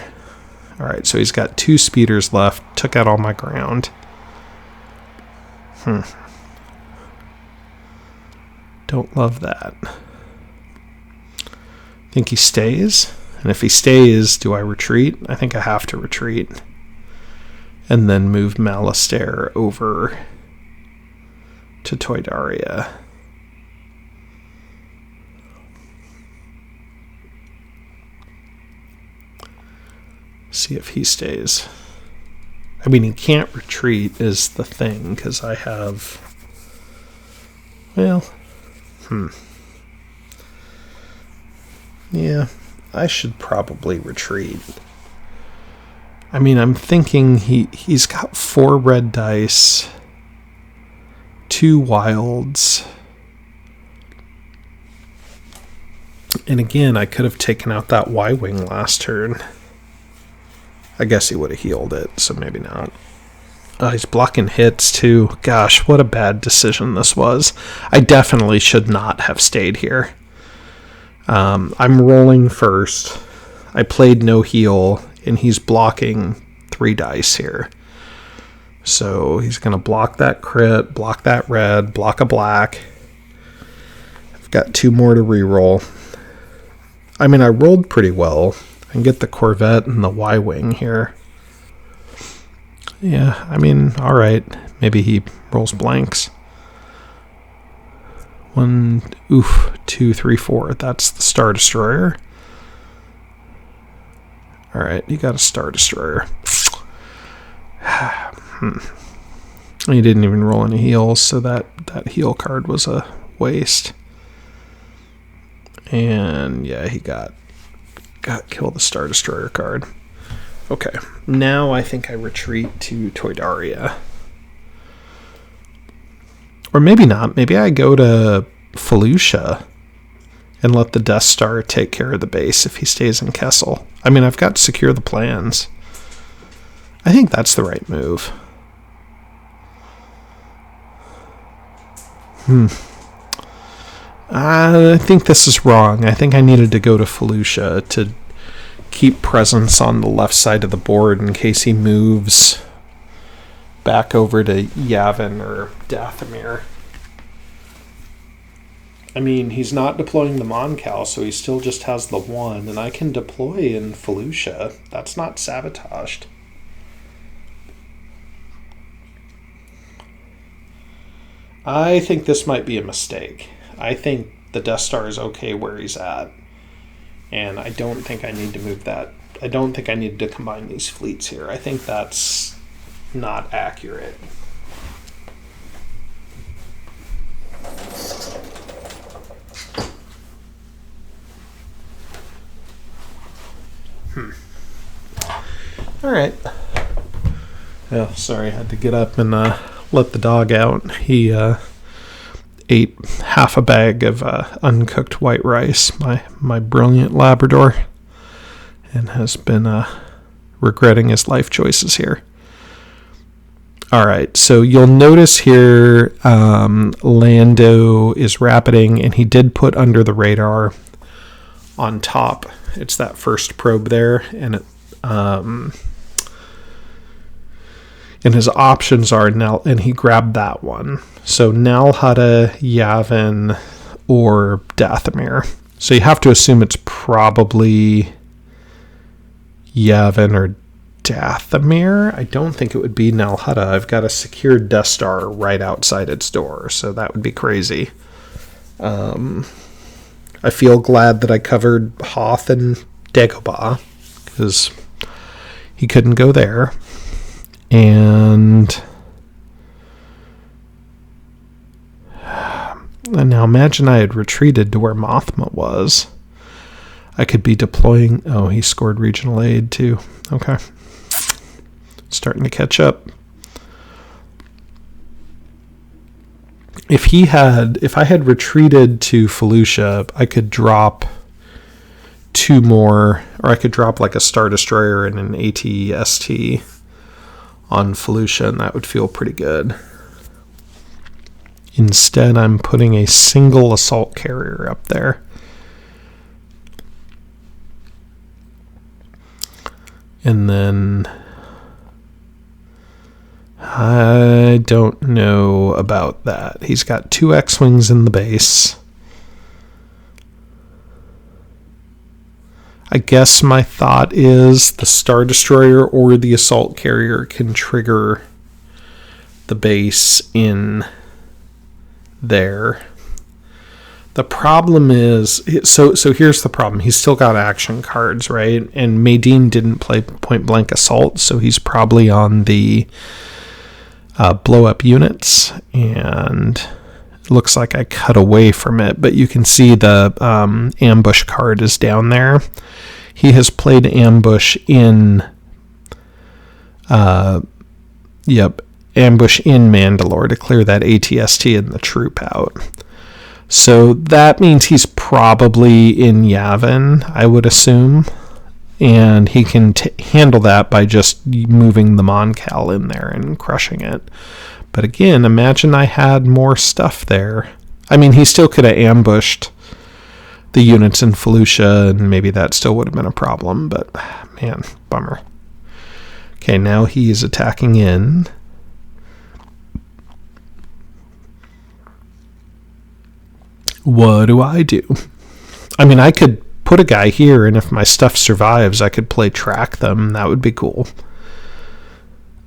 All right, so he's got 2 speeders left. Took out all my ground. Don't love that. Think he stays? And if he stays, do I retreat? I think I have to retreat. And then move Malastair over to Toydaria. See if he stays. I mean, he can't retreat is the thing, because I have... Well, yeah, I should probably retreat. I mean, I'm thinking he's got 4 red dice, 2 wilds. And again, I could have taken out that Y-Wing last turn. I guess he would have healed it, so maybe not. He's blocking hits, too. Gosh, what a bad decision this was. I definitely should not have stayed here. I'm rolling first. I played no heal, and he's blocking 3 dice here. So he's going to block that crit, block that red, block a black. I've got 2 more to reroll. I mean, I rolled pretty well. I can get the Corvette and the Y-Wing here. Yeah, I mean, alright. Maybe he rolls blanks. 1, 2, 3, 4. That's the Star Destroyer. Alright, you got a Star Destroyer. He didn't even roll any heals, so that heal card was a waste. And yeah, he got kill the Star Destroyer card. Okay, now I think I retreat to Toydaria. Or maybe not. Maybe I go to Felucia and let the Death Star take care of the base if he stays in Kessel. I mean, I've got to secure the plans. I think that's the right move. I think this is wrong. I think I needed to go to Felucia to keep presence on the left side of the board in case he moves back over to Yavin or Dathomir. I mean, he's not deploying the Moncal, so he still just has the 1, and I can deploy in Felucia. That's not sabotaged. I think this might be a mistake. I think the Death Star is okay where he's at, and I don't think I need to move that. I don't think I need to combine these fleets here. I think that's not accurate. All right. Oh, sorry, I had to get up and let the dog out. He ate half a bag of uncooked white rice, my brilliant Labrador, and has been regretting his life choices here. All right, so you'll notice here Lando is rapiding, and he did put under the radar on top. It's that first probe there, and it and his options are now, and he grabbed that one. So Nal Hutta, Yavin, or Dathomir. So you have to assume it's probably Yavin or Dathomir. I don't think it would be Nal Hutta. I've got a secured Death Star right outside its door, so that would be crazy. I feel glad that I covered Hoth and Dagobah, because he couldn't go there. And now imagine I had retreated to where Mothma was. I could be deploying... Oh, he scored regional aid too. Okay. Starting to catch up. If I had retreated to Felucia, I could drop 2 more, or I could drop like a Star Destroyer and an AT-ST on Felucia, and that would feel pretty good. Instead, I'm putting a single assault carrier up there. And then I don't know about that. He's got 2 X-Wings in the base. I guess my thought is the Star Destroyer or the assault carrier can trigger the base in there. The problem is, so here's the problem. He's still got action cards, right? And Maydeen didn't play point blank assault, so he's probably on the blow up units, and it looks like I cut away from it, but you can see the ambush card is down there. He has played ambush in ambush in Mandalore to clear that AT-ST and the troop out. So that means he's probably in Yavin, I would assume. And he can handle that by just moving the Moncal in there and crushing it. But again, imagine I had more stuff there. I mean, he still could have ambushed the units in Felucia, and maybe that still would have been a problem. But, man, bummer. Okay, now he is attacking in. What do? I mean, I could put a guy here, and if my stuff survives, I could play track them. That would be cool.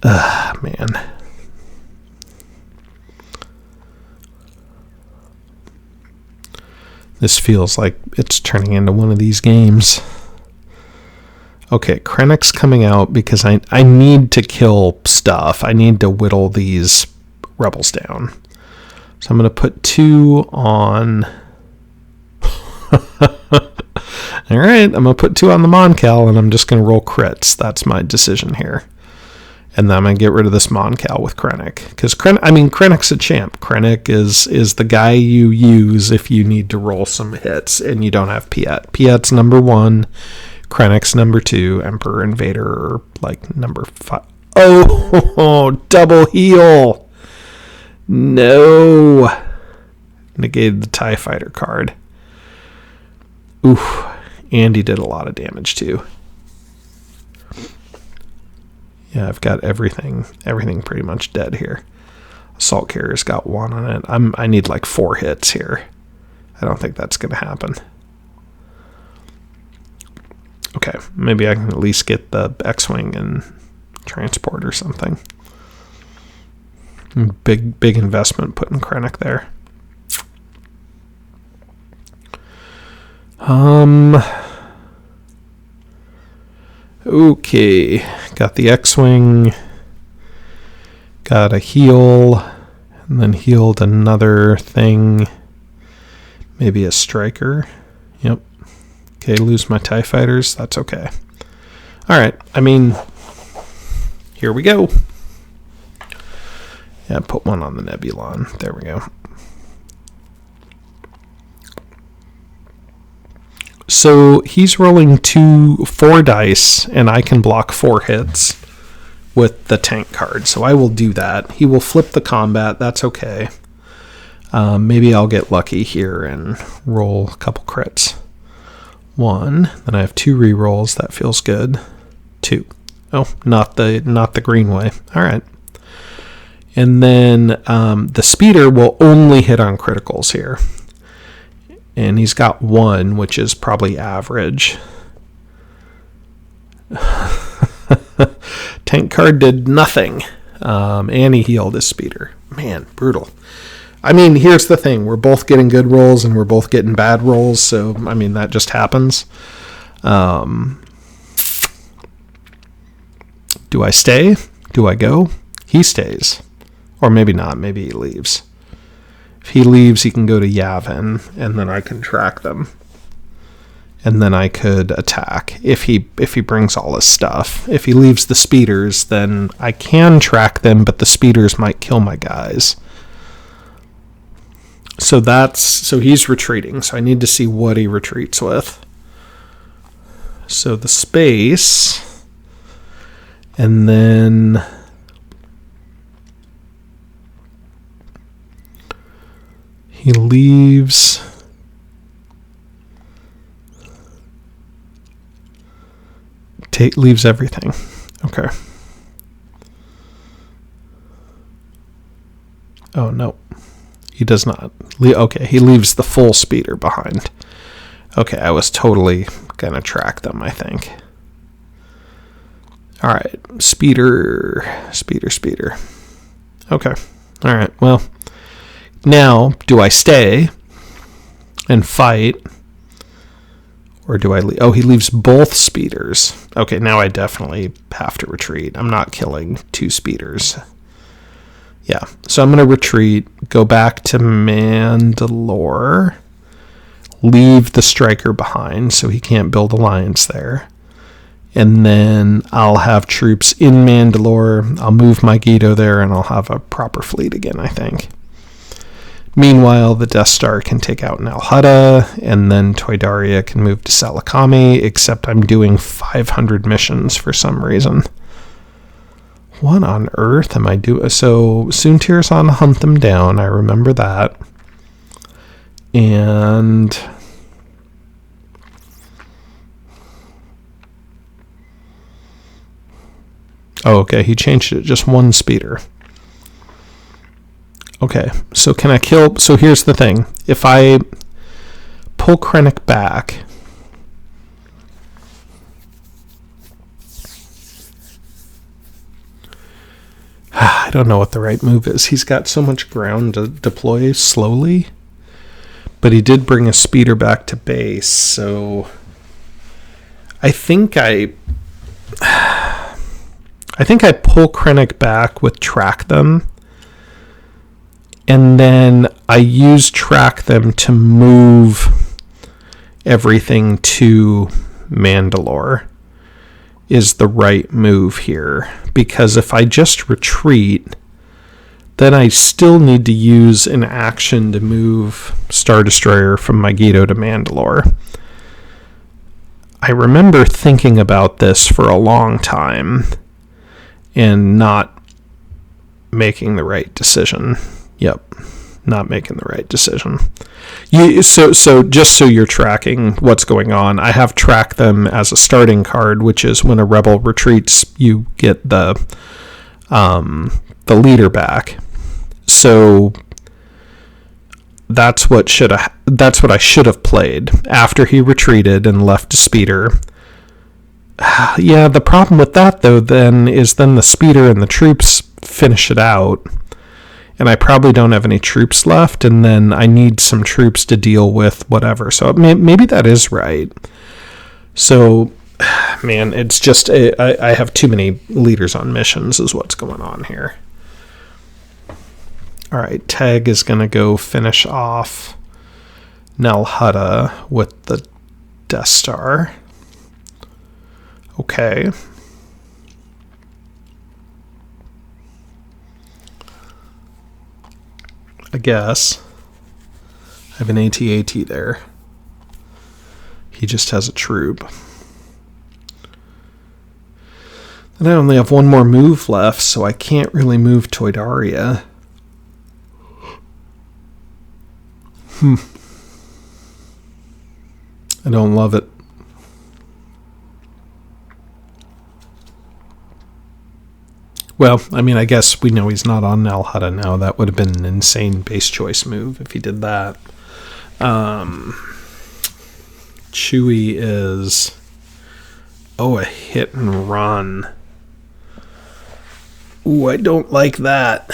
Man. This feels like it's turning into one of these games. Okay, Krennic's coming out because I need to kill stuff. I need to whittle these rebels down. So I'm going to put 2 on... All right, I'm going to put 2 on the Moncal, and I'm just going to roll crits. That's my decision here. And then I'm going to get rid of this Moncal with Krennic. Because, Krennic's a champ. Krennic is the guy you use if you need to roll some hits and you don't have Piet. Piet's number 1, Krennic's number 2, Emperor and Vader are like number 5. Oh, double heal. No. Negated the TIE Fighter card. Oof. Andy did a lot of damage too. Yeah, I've got everything pretty much dead here. Assault carrier's got 1 on it. I need like 4 hits here. I don't think that's going to happen. Okay, maybe I can at least get the X-Wing and transport or something. Big investment putting Krennic there. Okay, got the X-Wing, got a heal, and then healed another thing, maybe a striker. Yep. Okay, lose my TIE fighters, that's okay. Alright, I mean, here we go. Yeah, put 1 on the Nebulon, there we go. So he's rolling 4 dice, and I can block 4 hits with the tank card. So I will do that. He will flip the combat. That's okay. Maybe I'll get lucky here and roll a couple crits. 1. Then I have 2 rerolls. That feels good. 2. Oh, not the green way. All right. And then the speeder will only hit on criticals here. And he's got 1, which is probably average. Tank card did nothing. And he healed his speeder. Man, brutal. I mean, here's the thing. We're both getting good rolls and we're both getting bad rolls. So, I mean, that just happens. Do I stay? Do I go? He stays. Or maybe not. Maybe he leaves. If he leaves, he can go to Yavin, and then I can track them. And then I could attack if he brings all his stuff. If he leaves the speeders, then I can track them, but the speeders might kill my guys. So he's retreating, so I need to see what he retreats with. So the space, and then he leaves. Leaves everything. Okay. Oh, no. He does not. Okay, he leaves the full speeder behind. Okay, I was totally going to track them, I think. All right. Speeder. Okay. All right, well. Now, do I stay and fight, or do I leave? Oh, he leaves both speeders. Okay, now I definitely have to retreat. I'm not killing 2 speeders. Yeah, so I'm going to retreat, go back to Mandalore, leave the striker behind so he can't build alliance there. And then I'll have troops in Mandalore. I'll move my Guido there, and I'll have a proper fleet again, I think. Meanwhile, the Death Star can take out Nal Hutta, and then Toydaria can move to Salakami, except I'm doing 500 missions for some reason. What on earth am I doing? So, Soontir's on Hunt Them Down, I remember that. And oh, okay, he changed it, just 1 speeder. Okay, so can I kill... So here's the thing. If I pull Krennic back... I don't know what the right move is. He's got so much ground to deploy slowly. But he did bring a speeder back to base, so... I think I pull Krennic back with Track Them. And then I use Track Them to move everything to Mandalore is the right move here. Because if I just retreat, then I still need to use an action to move Star Destroyer from Megiddo to Mandalore. I remember thinking about this for a long time and not making the right decision. Yep. not making the right decision. So just so you're tracking what's going on, I have tracked them as a starting card, which is when a rebel retreats, you get the leader back. So that's what I should have played after he retreated and left a speeder. Yeah, the problem with that though then is the speeder and the troops finish it out, and I probably don't have any troops left, and then I need some troops to deal with whatever. So maybe that is right. So, man, it's just I have too many leaders on missions is what's going on here. All right, Teg is going to go finish off Nal Hutta with the Death Star. Okay. I guess. I have an AT-AT there. He just has a troop. And I only have one more move left, so I can't really move Toydaria. I don't love it. Well, I mean, I guess we know he's not on Nal Hutta now. That would have been an insane base choice move if he did that. Chewie is... Oh, a hit and run. Ooh, I don't like that.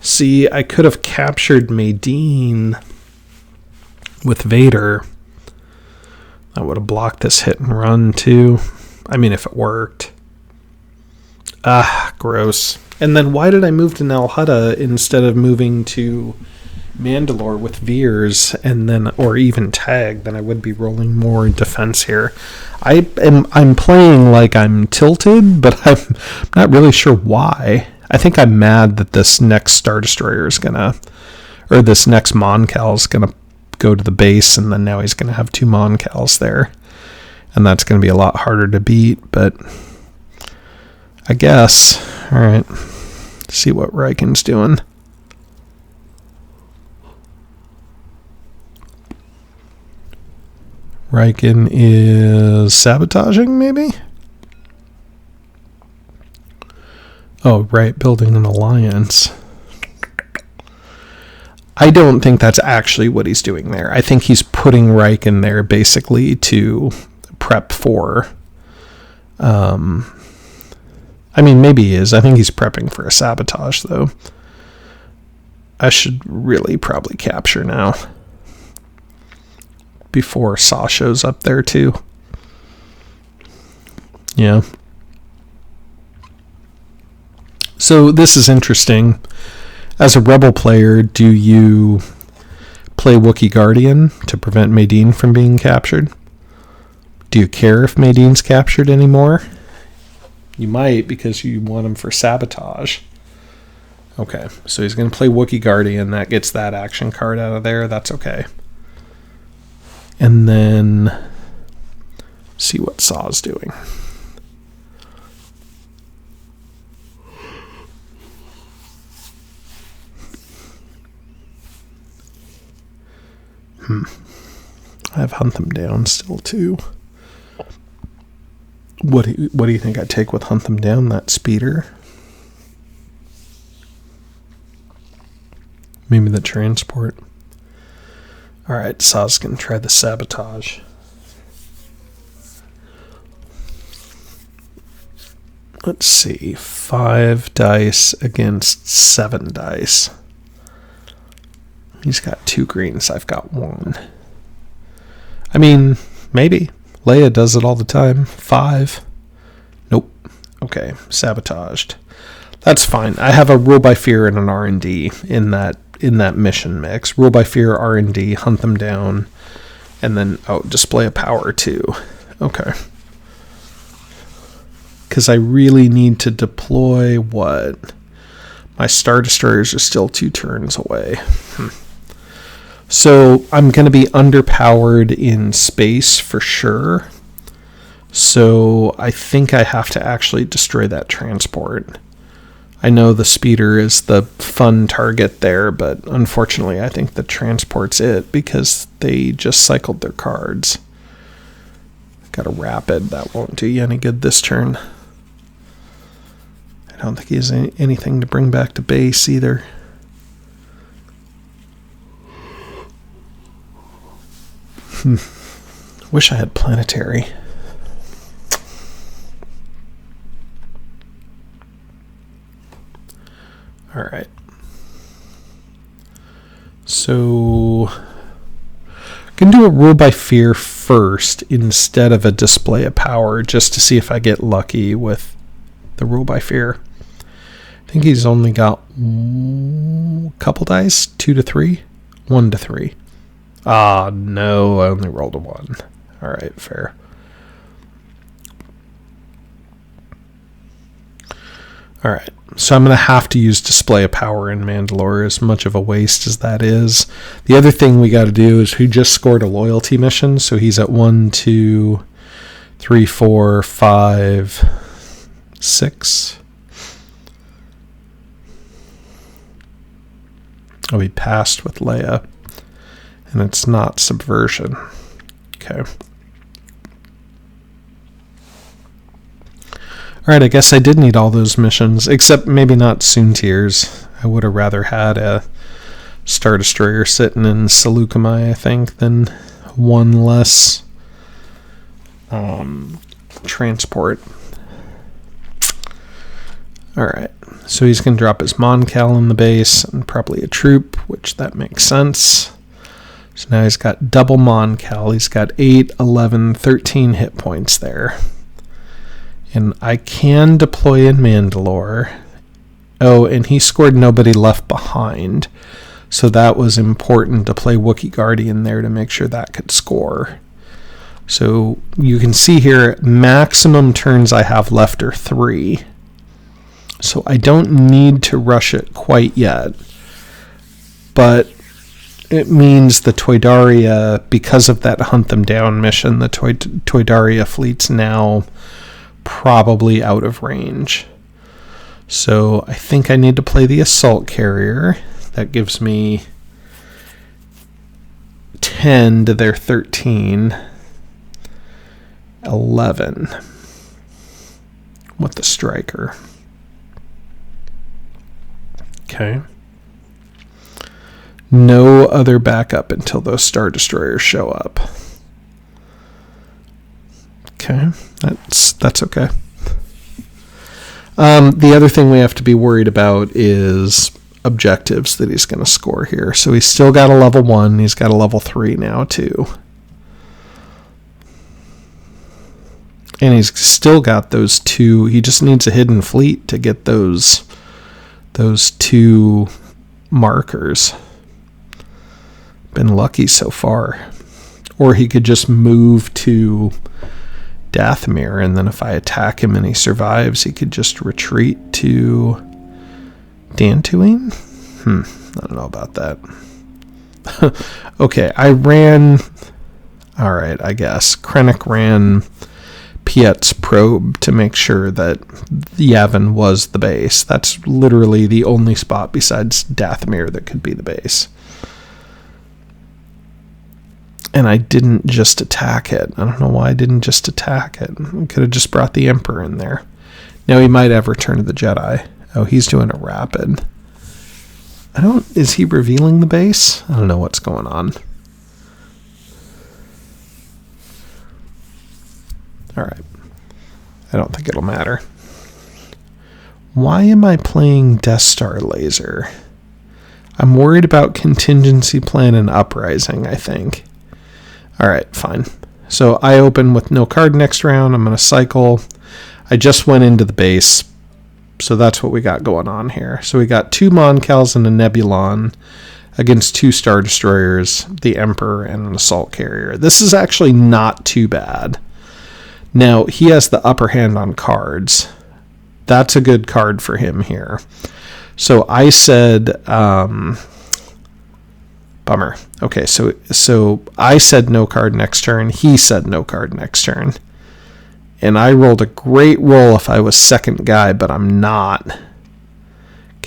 See, I could have captured Madine with Vader. I would have blocked this hit and run too. I mean, if it worked. Ah, gross. And then why did I move to Nal Hutta instead of moving to Mandalore with Veers and then, or even Tag? Then I would be rolling more defense here. I'm playing like I'm tilted, but I'm not really sure why. I think I'm mad that this next Star Destroyer is gonna, or this next Mon Cal is gonna go to the base, and then now he's gonna have 2 Mon Cals there, and that's gonna be a lot harder to beat. But I guess. All right. See what Riken's doing. Riken is sabotaging, maybe? Oh, right. Building an alliance. I don't think that's actually what he's doing there. I think he's putting Riken there basically to prep for... I mean, maybe he is. I think he's prepping for a sabotage, though. I should really probably capture now. Before Saw shows up there, too. Yeah. So, this is interesting. As a Rebel player, do you play Wookiee Guardian to prevent Madine from being captured? Do you care if Madine's captured anymore? You might, because you want him for sabotage. Okay, so he's going to play Wookiee Guardian. That gets that action card out of there. That's okay. And then see what Saw's doing. I have Hunt Them Down still, too. What do you think I take with Hunt Them Down? That speeder? Maybe the transport. Alright, Saw's going to try the sabotage. Let's see. 5 dice against 7 dice. He's got 2 greens. I've got 1. I mean, maybe. Leia does it all the time. 5. Nope. Okay, sabotaged. That's fine. I have a Rule by Fear and an R&D in that mission mix. Rule by Fear, R&D, Hunt Them Down, and then Display of Power too. Okay. Because I really need to deploy what? My Star Destroyers are still 2 turns away. So I'm going to be underpowered in space for sure. So I think I have to actually destroy that transport. I know the speeder is the fun target there, but unfortunately I think the transport's it because they just cycled their cards. Got a rapid. That won't do you any good this turn. I don't think he has anything to bring back to base either. Wish I had planetary. All right. So I can do a rule by fear first instead of a display of power just to see if I get lucky with the rule by fear. I think he's only got a couple dice, 2 to 3, 1 to 3. Ah, no, I only rolled a 1. All right, fair. All right, so I'm going to have to use display of power in Mandalore, as much of a waste as that is. The other thing we got to do is he just scored a loyalty mission, so he's at 1, 2, 3, 4, 5, 6. Oh, he passed with Leia, and it's not subversion. Okay. Alright, I guess I did need all those missions, except maybe not Soontiers. I would have rather had a Star Destroyer sitting in Seleucami, I think, than one less transport. Alright, so he's going to drop his Moncal in the base, and probably a troop, which that makes sense. So now he's got double Moncal. He's got 8, 11, 13 hit points there. And I can deploy in Mandalore. Oh, and he scored nobody left behind. So that was important to play Wookiee Guardian there to make sure that could score. So you can see here, maximum turns I have left are 3. So I don't need to rush it quite yet. But it means the Toydaria, because of that Hunt Them Down mission, the Toydaria fleet's now probably out of range. So I think I need to play the assault carrier. That gives me 10 to their 13. 11 with the striker. Okay. No other backup until those Star Destroyers show up. Okay, that's okay. The other thing we have to be worried about is objectives that he's going to score here. So he's still got a level 1. He's got a level 3 now, too. And he's still got those 2. He just needs a hidden fleet to get those 2 markers. Been lucky so far. Or he could just move to Dathomir, and then if I attack him and he survives, he could just retreat to Dantooine? I don't know about that. Okay, I ran... Alright, I guess. Krennic ran Piet's probe to make sure that Yavin was the base. That's literally the only spot besides Dathomir that could be the base. And I didn't just attack it. I don't know why I didn't just attack it. I could have just brought the Emperor in there. Now he might have Return of the Jedi. Oh, he's doing a rapid. Is he revealing the base? I don't know what's going on. Alright. I don't think it'll matter. Why am I playing Death Star Laser? I'm worried about contingency plan and uprising, I think. Alright, fine. So I open with no card next round. I'm going to cycle. I just went into the base. So that's what we got going on here. So we got 2 Moncals and a Nebulon against 2 Star Destroyers, the Emperor, and an Assault Carrier. This is actually not too bad. Now, he has the upper hand on cards. That's a good card for him here. So I said... Bummer. Okay, so I said no card next turn. He said no card next turn. And I rolled a great roll if I was second guy, but I'm not.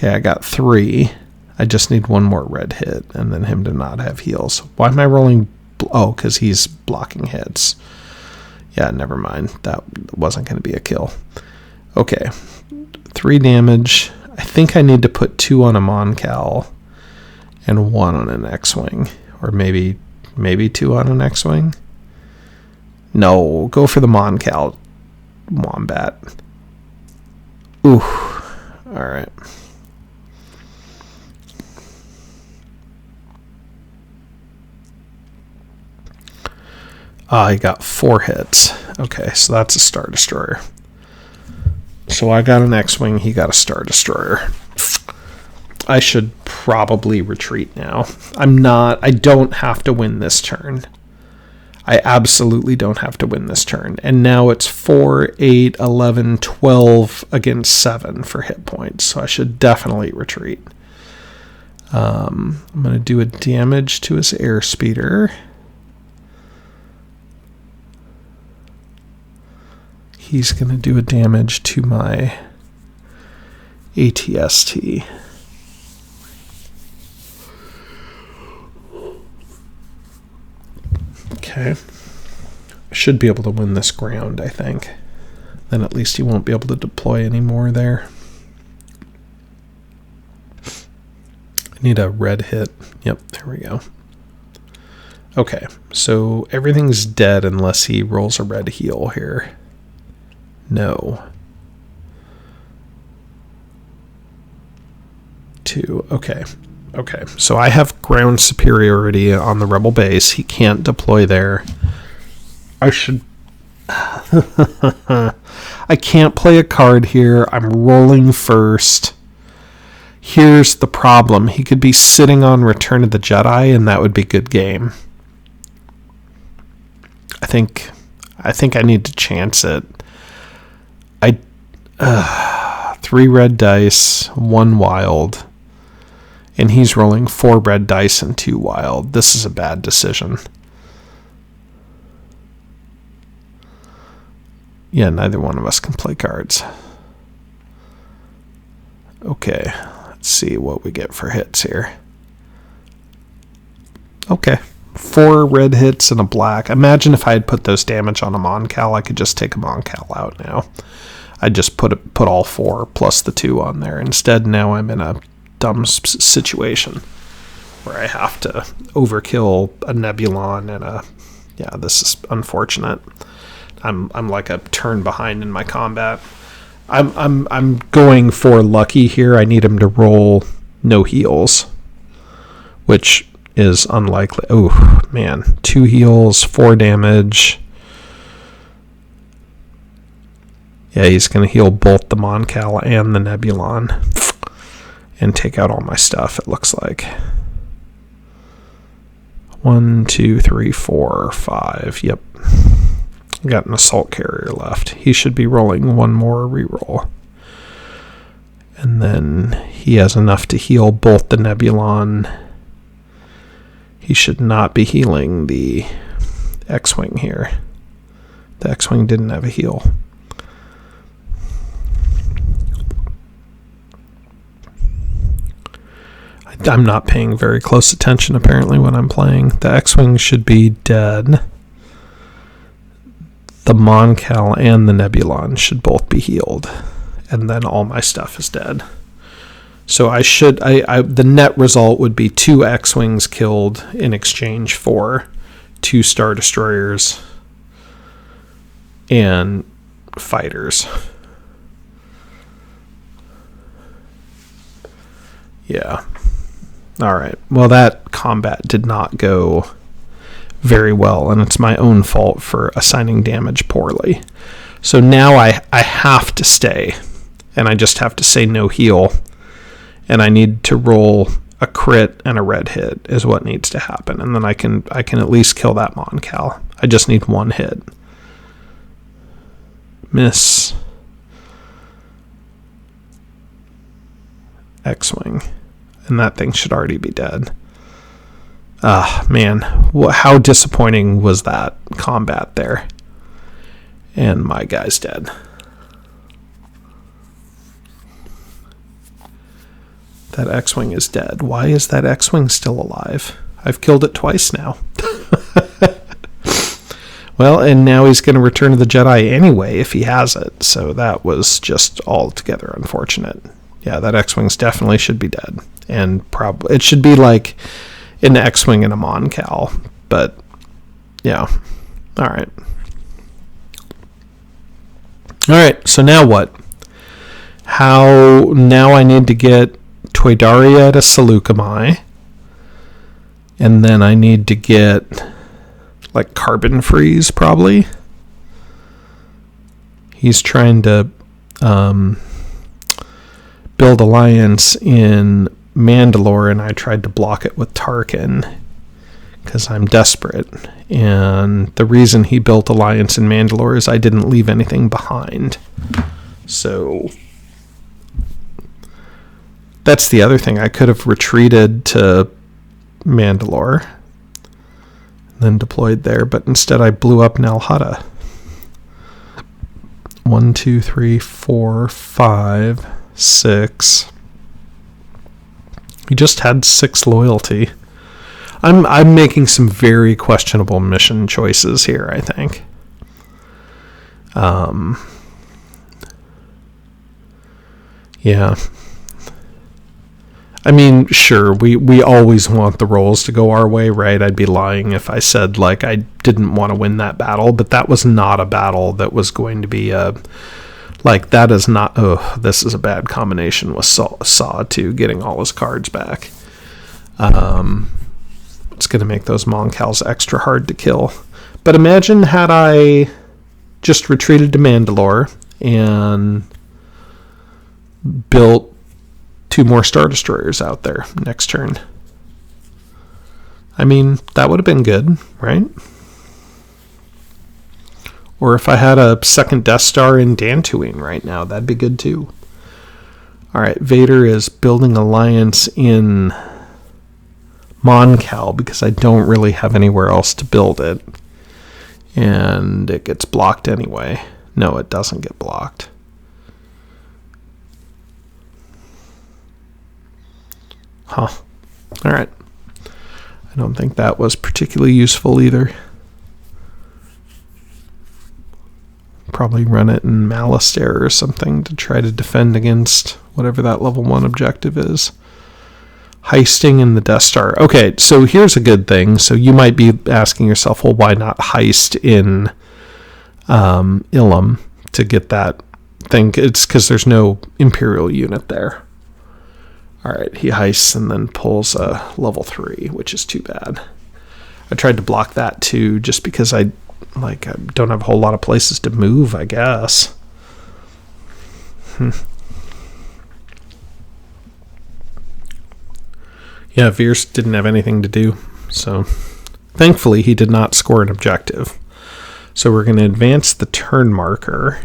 Okay, I got 3. I just need one more red hit and then him to not have heals. Why am I rolling? Oh, because he's blocking hits. Yeah, never mind. That wasn't going to be a kill. Okay, 3 damage. I think I need to put 2 on a Moncal and 1 on an X-Wing. Or maybe 2 on an X-Wing. No, go for the Moncal Wombat. Ooh, alright. I got 4 hits. Okay, so that's a Star Destroyer. So I got an X-Wing, he got a Star Destroyer. I should probably retreat now. I don't have to win this turn. I absolutely don't have to win this turn. And now it's 4, 8, 11, 12 against 7 for hit points. So I should definitely retreat. I'm going to do a damage to his airspeeder. He's going to do a damage to my ATST. Okay. I should be able to win this ground, I think. Then at least he won't be able to deploy anymore there. I need a red hit. Yep, there we go. Okay, so everything's dead unless he rolls a red heal here. No. 2. Okay. Okay. So I have ground superiority on the rebel base. He can't deploy there. I should... I can't play a card here. I'm rolling first. Here's the problem. He could be sitting on Return of the Jedi, and that would be good game. I think I need to chance it. 3 red dice, 1 wild, and he's rolling 4 red dice and 2 wild. This is a bad decision. Yeah, neither one of us can play cards. Okay, let's see what we get for hits here. Okay, 4 red hits and a black. Imagine if I had put those damage on a Moncal. I could just take a Moncal out now. I just put all 4 plus the 2 on there. Instead, now I'm in a dumb situation where I have to overkill a Nebulon and a... Yeah, this is unfortunate. I'm like a turn behind in my combat. I'm going for lucky here. I need him to roll no heals, which is unlikely. Oh man, 2 heals, 4 damage. Yeah, he's going to heal both the Moncal and the Nebulon and take out all my stuff, it looks like. 1, 2, 3, 4, 5. Yep. Got an assault carrier left. He should be rolling 1 more reroll. And then he has enough to heal both the Nebulon. He should not be healing the X-Wing here. The X-Wing didn't have a heal. I'm not paying very close attention apparently when I'm playing. The X-Wing should be dead. The Moncal and the Nebulon should both be healed. And then all my stuff is dead. So the net result would be 2 X-Wings killed in exchange for 2 Star Destroyers and fighters. Yeah. All right. Well, that combat did not go very well, and it's my own fault for assigning damage poorly. So now I have to stay, and I just have to say no heal, and I need to roll a crit and a red hit is what needs to happen, and then I can at least kill that Moncal. I just need 1 hit. Miss. X-Wing. And that thing should already be dead. Ah, man. How disappointing was that combat there? And my guy's dead. That X-Wing is dead. Why is that X-Wing still alive? I've killed it twice now. Well, and now he's going to return to the Jedi anyway if he has it. So that was just altogether unfortunate. Yeah, that X-Wing's definitely should be dead. And probably it should be like an X-Wing and a Mon Cal. But, yeah. All right. All right, so now what? Now I need to get Toydaria to Seleucami. And then I need to get like Carbon Freeze, probably. He's trying to build alliance in Mandalore, and I tried to block it with Tarkin because I'm desperate. And the reason he built alliance in Mandalore is I didn't leave anything behind. So that's the other thing. I could have retreated to Mandalore, then deployed there, but instead I blew up Nal Hutta. 1, 2, 3, 4, 5, 6. He just had 6 loyalty. I'm making some very questionable mission choices here, I think. Yeah. I mean, sure, we always want the rolls to go our way, right? I'd be lying if I said, like, I didn't want to win that battle, but that was not a battle that was going to be that is not, this is a bad combination with Saw 2 getting all his cards back. It's going to make those Mon Cals extra hard to kill. But imagine had I just retreated to Mandalore and built 2 more Star Destroyers out there next turn. I mean, that would have been good, right? Or if I had a second Death Star in Dantooine right now, that'd be good too. Alright, Vader is building alliance in Mon Cal because I don't really have anywhere else to build it. And it gets blocked anyway. No, it doesn't get blocked. Huh. Alright. I don't think that was particularly useful either. Probably run it in Malastare or something to try to defend against whatever that level 1 objective is. Heisting in the Death Star. Okay, so here's a good thing. So you might be asking yourself, well, why not heist in Ilum to get that thing? It's because there's no Imperial unit there. Alright, he heists and then pulls a level 3, which is too bad. I tried to block that too, just because I don't have a whole lot of places to move, I guess. Yeah, Veers didn't have anything to do, so thankfully he did not score an objective. So we're going to advance the turn marker.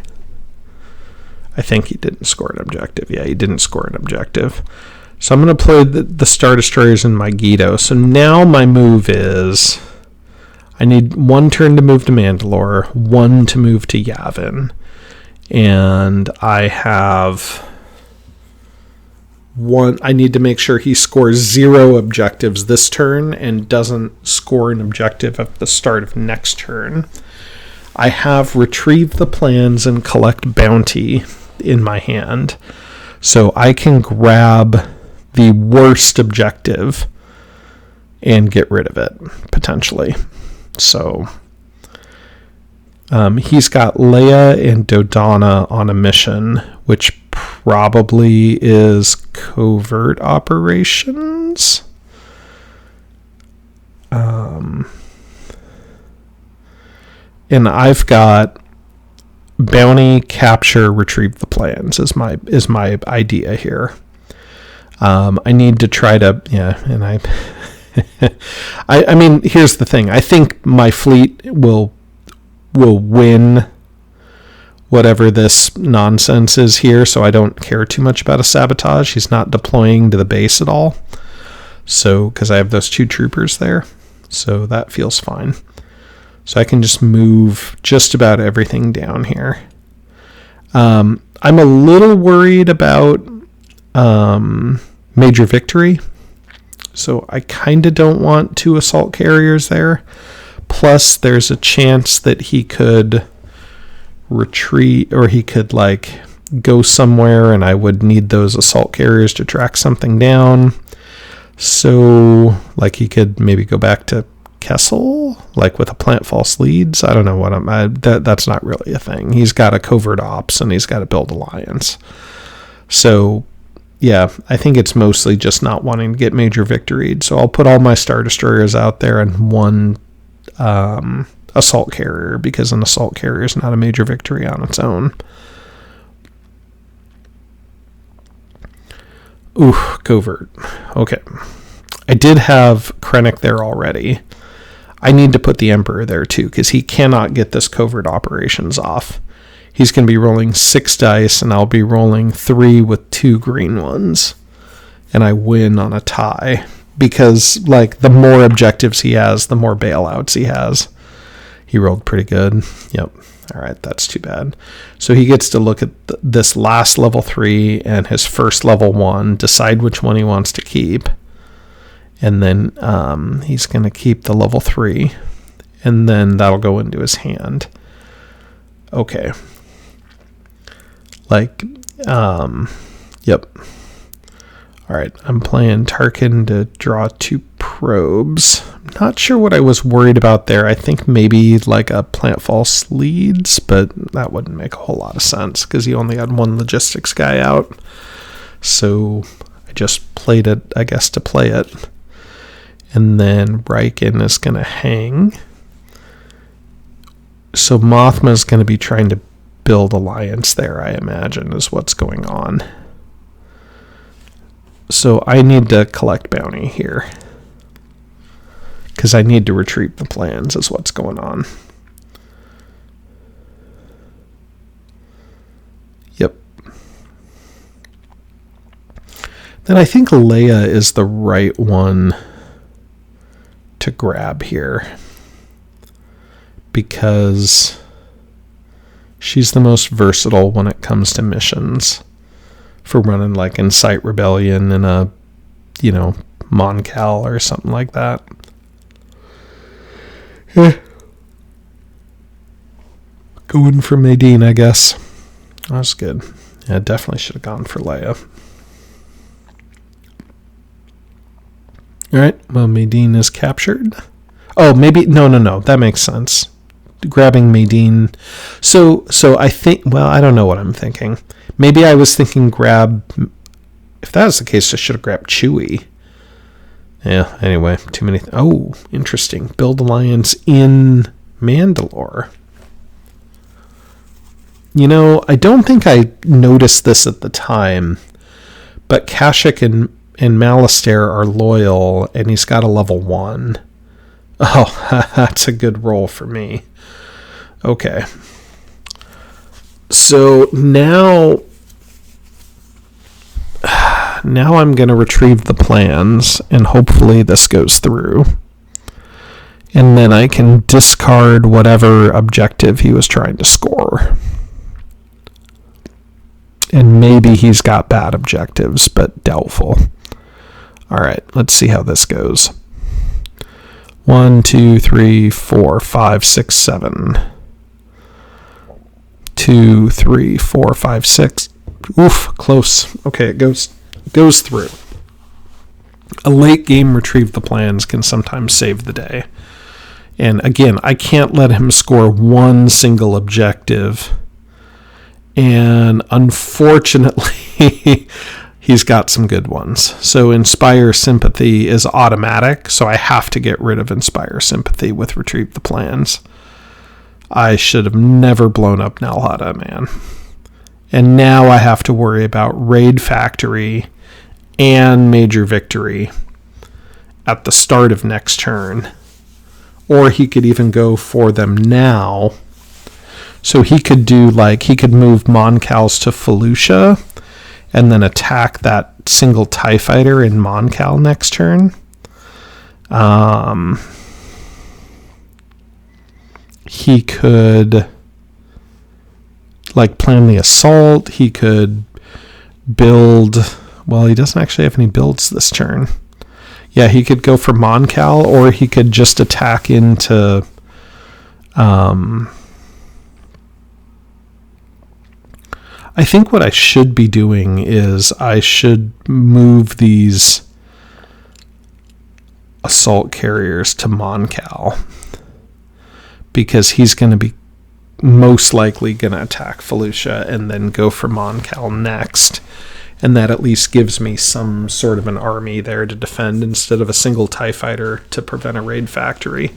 I think he didn't score an objective. Yeah, he didn't score an objective. So I'm going to play the Star Destroyers in Megiddo. So now my move is I need 1 turn to move to Mandalore, 1 to move to Yavin. And I have 1. I need to make sure he scores 0 objectives this turn and doesn't score an objective at the start of next turn. I have Retrieve the Plans and Collect Bounty in my hand. So I can grab the worst objective and get rid of it, potentially. So he's got Leia and Dodonna on a mission, which probably is covert operations. And I've got bounty, capture, retrieve the plans is my idea here. I need to try to, and I mean, here's the thing. I think my fleet will win whatever this nonsense is here, so I don't care too much about a sabotage. He's not deploying to the base at all. So, because I have those 2 troopers there. So that feels fine. So I can just move just about everything down here. I'm a little worried about major victory. So I kind of don't want 2 assault carriers there. Plus, there's a chance that he could retreat, or he could like go somewhere and I would need those assault carriers to track something down. So like he could maybe go back to Kessel, like with a plant false leads. I don't know what that's not really a thing. He's got a covert ops and he's got to build alliance. So yeah, I think it's mostly just not wanting to get major victoried. So I'll put all my Star Destroyers out there and 1 assault carrier, because an assault carrier is not a major victory on its own. Ooh, covert. Okay. I did have Krennic there already. I need to put the Emperor there too, because he cannot get this covert operations off. He's going to be rolling 6 dice, and I'll be rolling 3 with 2 green ones. And I win on a tie. Because, like, the more objectives he has, the more bailouts he has. He rolled pretty good. Yep. All right, that's too bad. So he gets to look at this last level 3 and his first level 1, decide which one he wants to keep. And then he's going to keep the level 3. And then that'll go into his hand. Okay. Like, yep. All right, I'm playing Tarkin to draw 2 probes. Not sure what I was worried about there. I think maybe like a plant false leads, but that wouldn't make a whole lot of sense because he only had 1 logistics guy out. So I just played it, I guess, to play it. And then Riken is going to hang. So Mothma's going to be trying to build alliance there, I imagine, is what's going on. So I need to collect bounty here. Because I need to retrieve the plans is what's going on. Yep. Then I think Leia is the right one to grab here. Because she's the most versatile when it comes to missions. For running like Incite Rebellion in a, Mon Cal or something like that. Yeah. Going for Madine, I guess. That was good. Yeah, definitely should have gone for Leia. Alright, well, Madine is captured. Oh, maybe, no, that makes sense. Grabbing Madine. So I think, well, I don't know what I'm thinking. Maybe I was thinking if that was the case, I should have grabbed Chewie. Yeah, anyway, too many. Oh, interesting. Build alliance in Mandalore. I don't think I noticed this at the time, but Kashyyyk and Malastare are loyal, and he's got a level 1. Oh, that's a good roll for me. Okay. So now I'm going to retrieve the plans, and hopefully this goes through. And then I can discard whatever objective he was trying to score. And maybe he's got bad objectives, but doubtful. All right, let's see how this goes. 1, 2, 3, 4, 5, 6, 7. 2, 3, 4, 5, 6. Oof, close. Okay, it goes through. A late game retrieve the plans can sometimes save the day. And again, I can't let him score one single objective. And unfortunately, he's got some good ones. So Inspire Sympathy is automatic, so I have to get rid of Inspire Sympathy with Retrieve the Plans. I should have never blown up Nalhada, man. And now I have to worry about Raid Factory and Major Victory at the start of next turn. Or he could even go for them now. So he could do he could move Moncals to Felucia and then attack that single TIE fighter in Moncal next turn. He could plan the assault. He could build Well, he doesn't actually have any builds this turn. Yeah, he could go for Moncal, or he could just attack into... I think what I should be doing is I should move these assault carriers to Moncal, because he's going to be most likely going to attack Felucia and then go for Moncal next. And that at least gives me some sort of an army there to defend instead of a single TIE fighter to prevent a raid factory.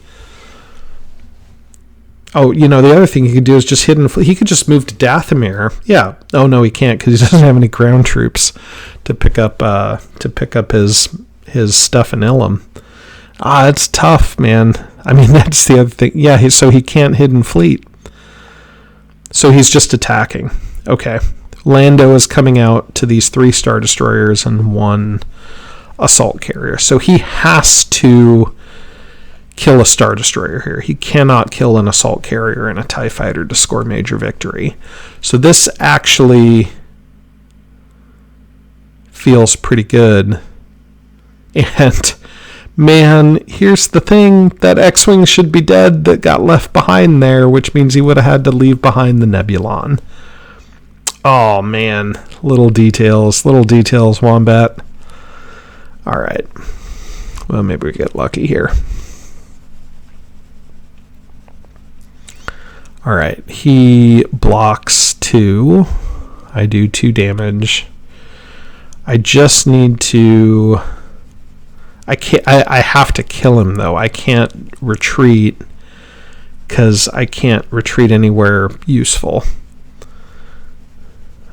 Oh, the other thing he could do is just he could just move to Dathomir. Yeah. Oh no, he can't, because he doesn't have any ground troops to pick up his stuff in Ilum. It's tough, man. I mean, that's the other thing. Yeah, so he can't hidden fleet. So he's just attacking. Okay. Lando is coming out to these 3 Star Destroyers and 1 assault carrier. So he has to kill a Star Destroyer here. He cannot kill an assault carrier and a TIE fighter to score major victory. So this actually feels pretty good. And man, here's the thing. That X-Wing should be dead that got left behind there, which means he would have had to leave behind the Nebulon. Oh, man. Little details, Wombat. All right. Well, maybe we get lucky here. All right. He blocks 2. I do 2 damage. I just need to... I have to kill him, though. I can't retreat, because I can't retreat anywhere useful.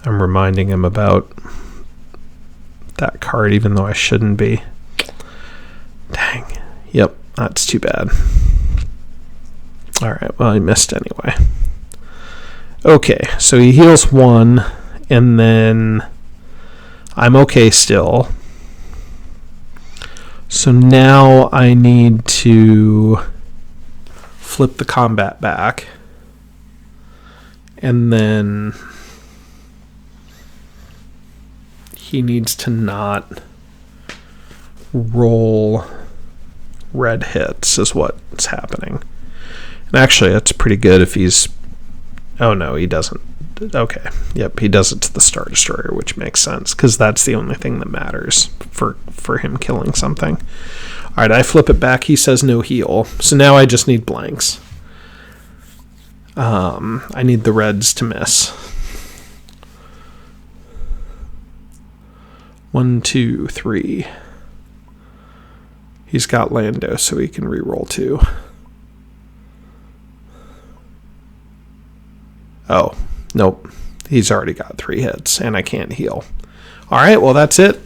I'm reminding him about that card, even though I shouldn't be. Dang. Yep, that's too bad. All right, well, he missed anyway. Okay, so he heals 1, and then I'm okay still. So now I need to flip the combat back, and then he needs to not roll red hits is what's happening. And actually, that's pretty good if he's... Oh, no, he doesn't. Okay. Yep, he does it to the Star Destroyer, which makes sense, because that's the only thing that matters for him killing something. All right, I flip it back. He says no heal. So now I just need blanks. I need the reds to miss. 1, 2, 3. He's got Lando, so he can reroll 2. Oh, nope. He's already got 3 hits, and I can't heal. All right, well, that's it.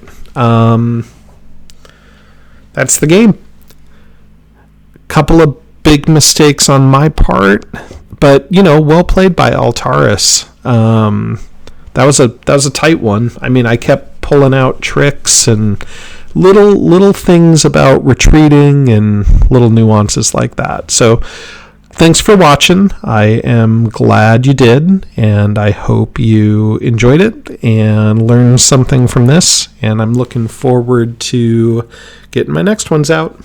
That's the game. Couple of big mistakes on my part, but, well played by Altaris. That was a tight one. I mean, I kept pulling out tricks and little things about retreating and little nuances like that. So thanks for watching. I am glad you did, and I hope you enjoyed it and learned something from this, and I'm looking forward to getting my next ones out.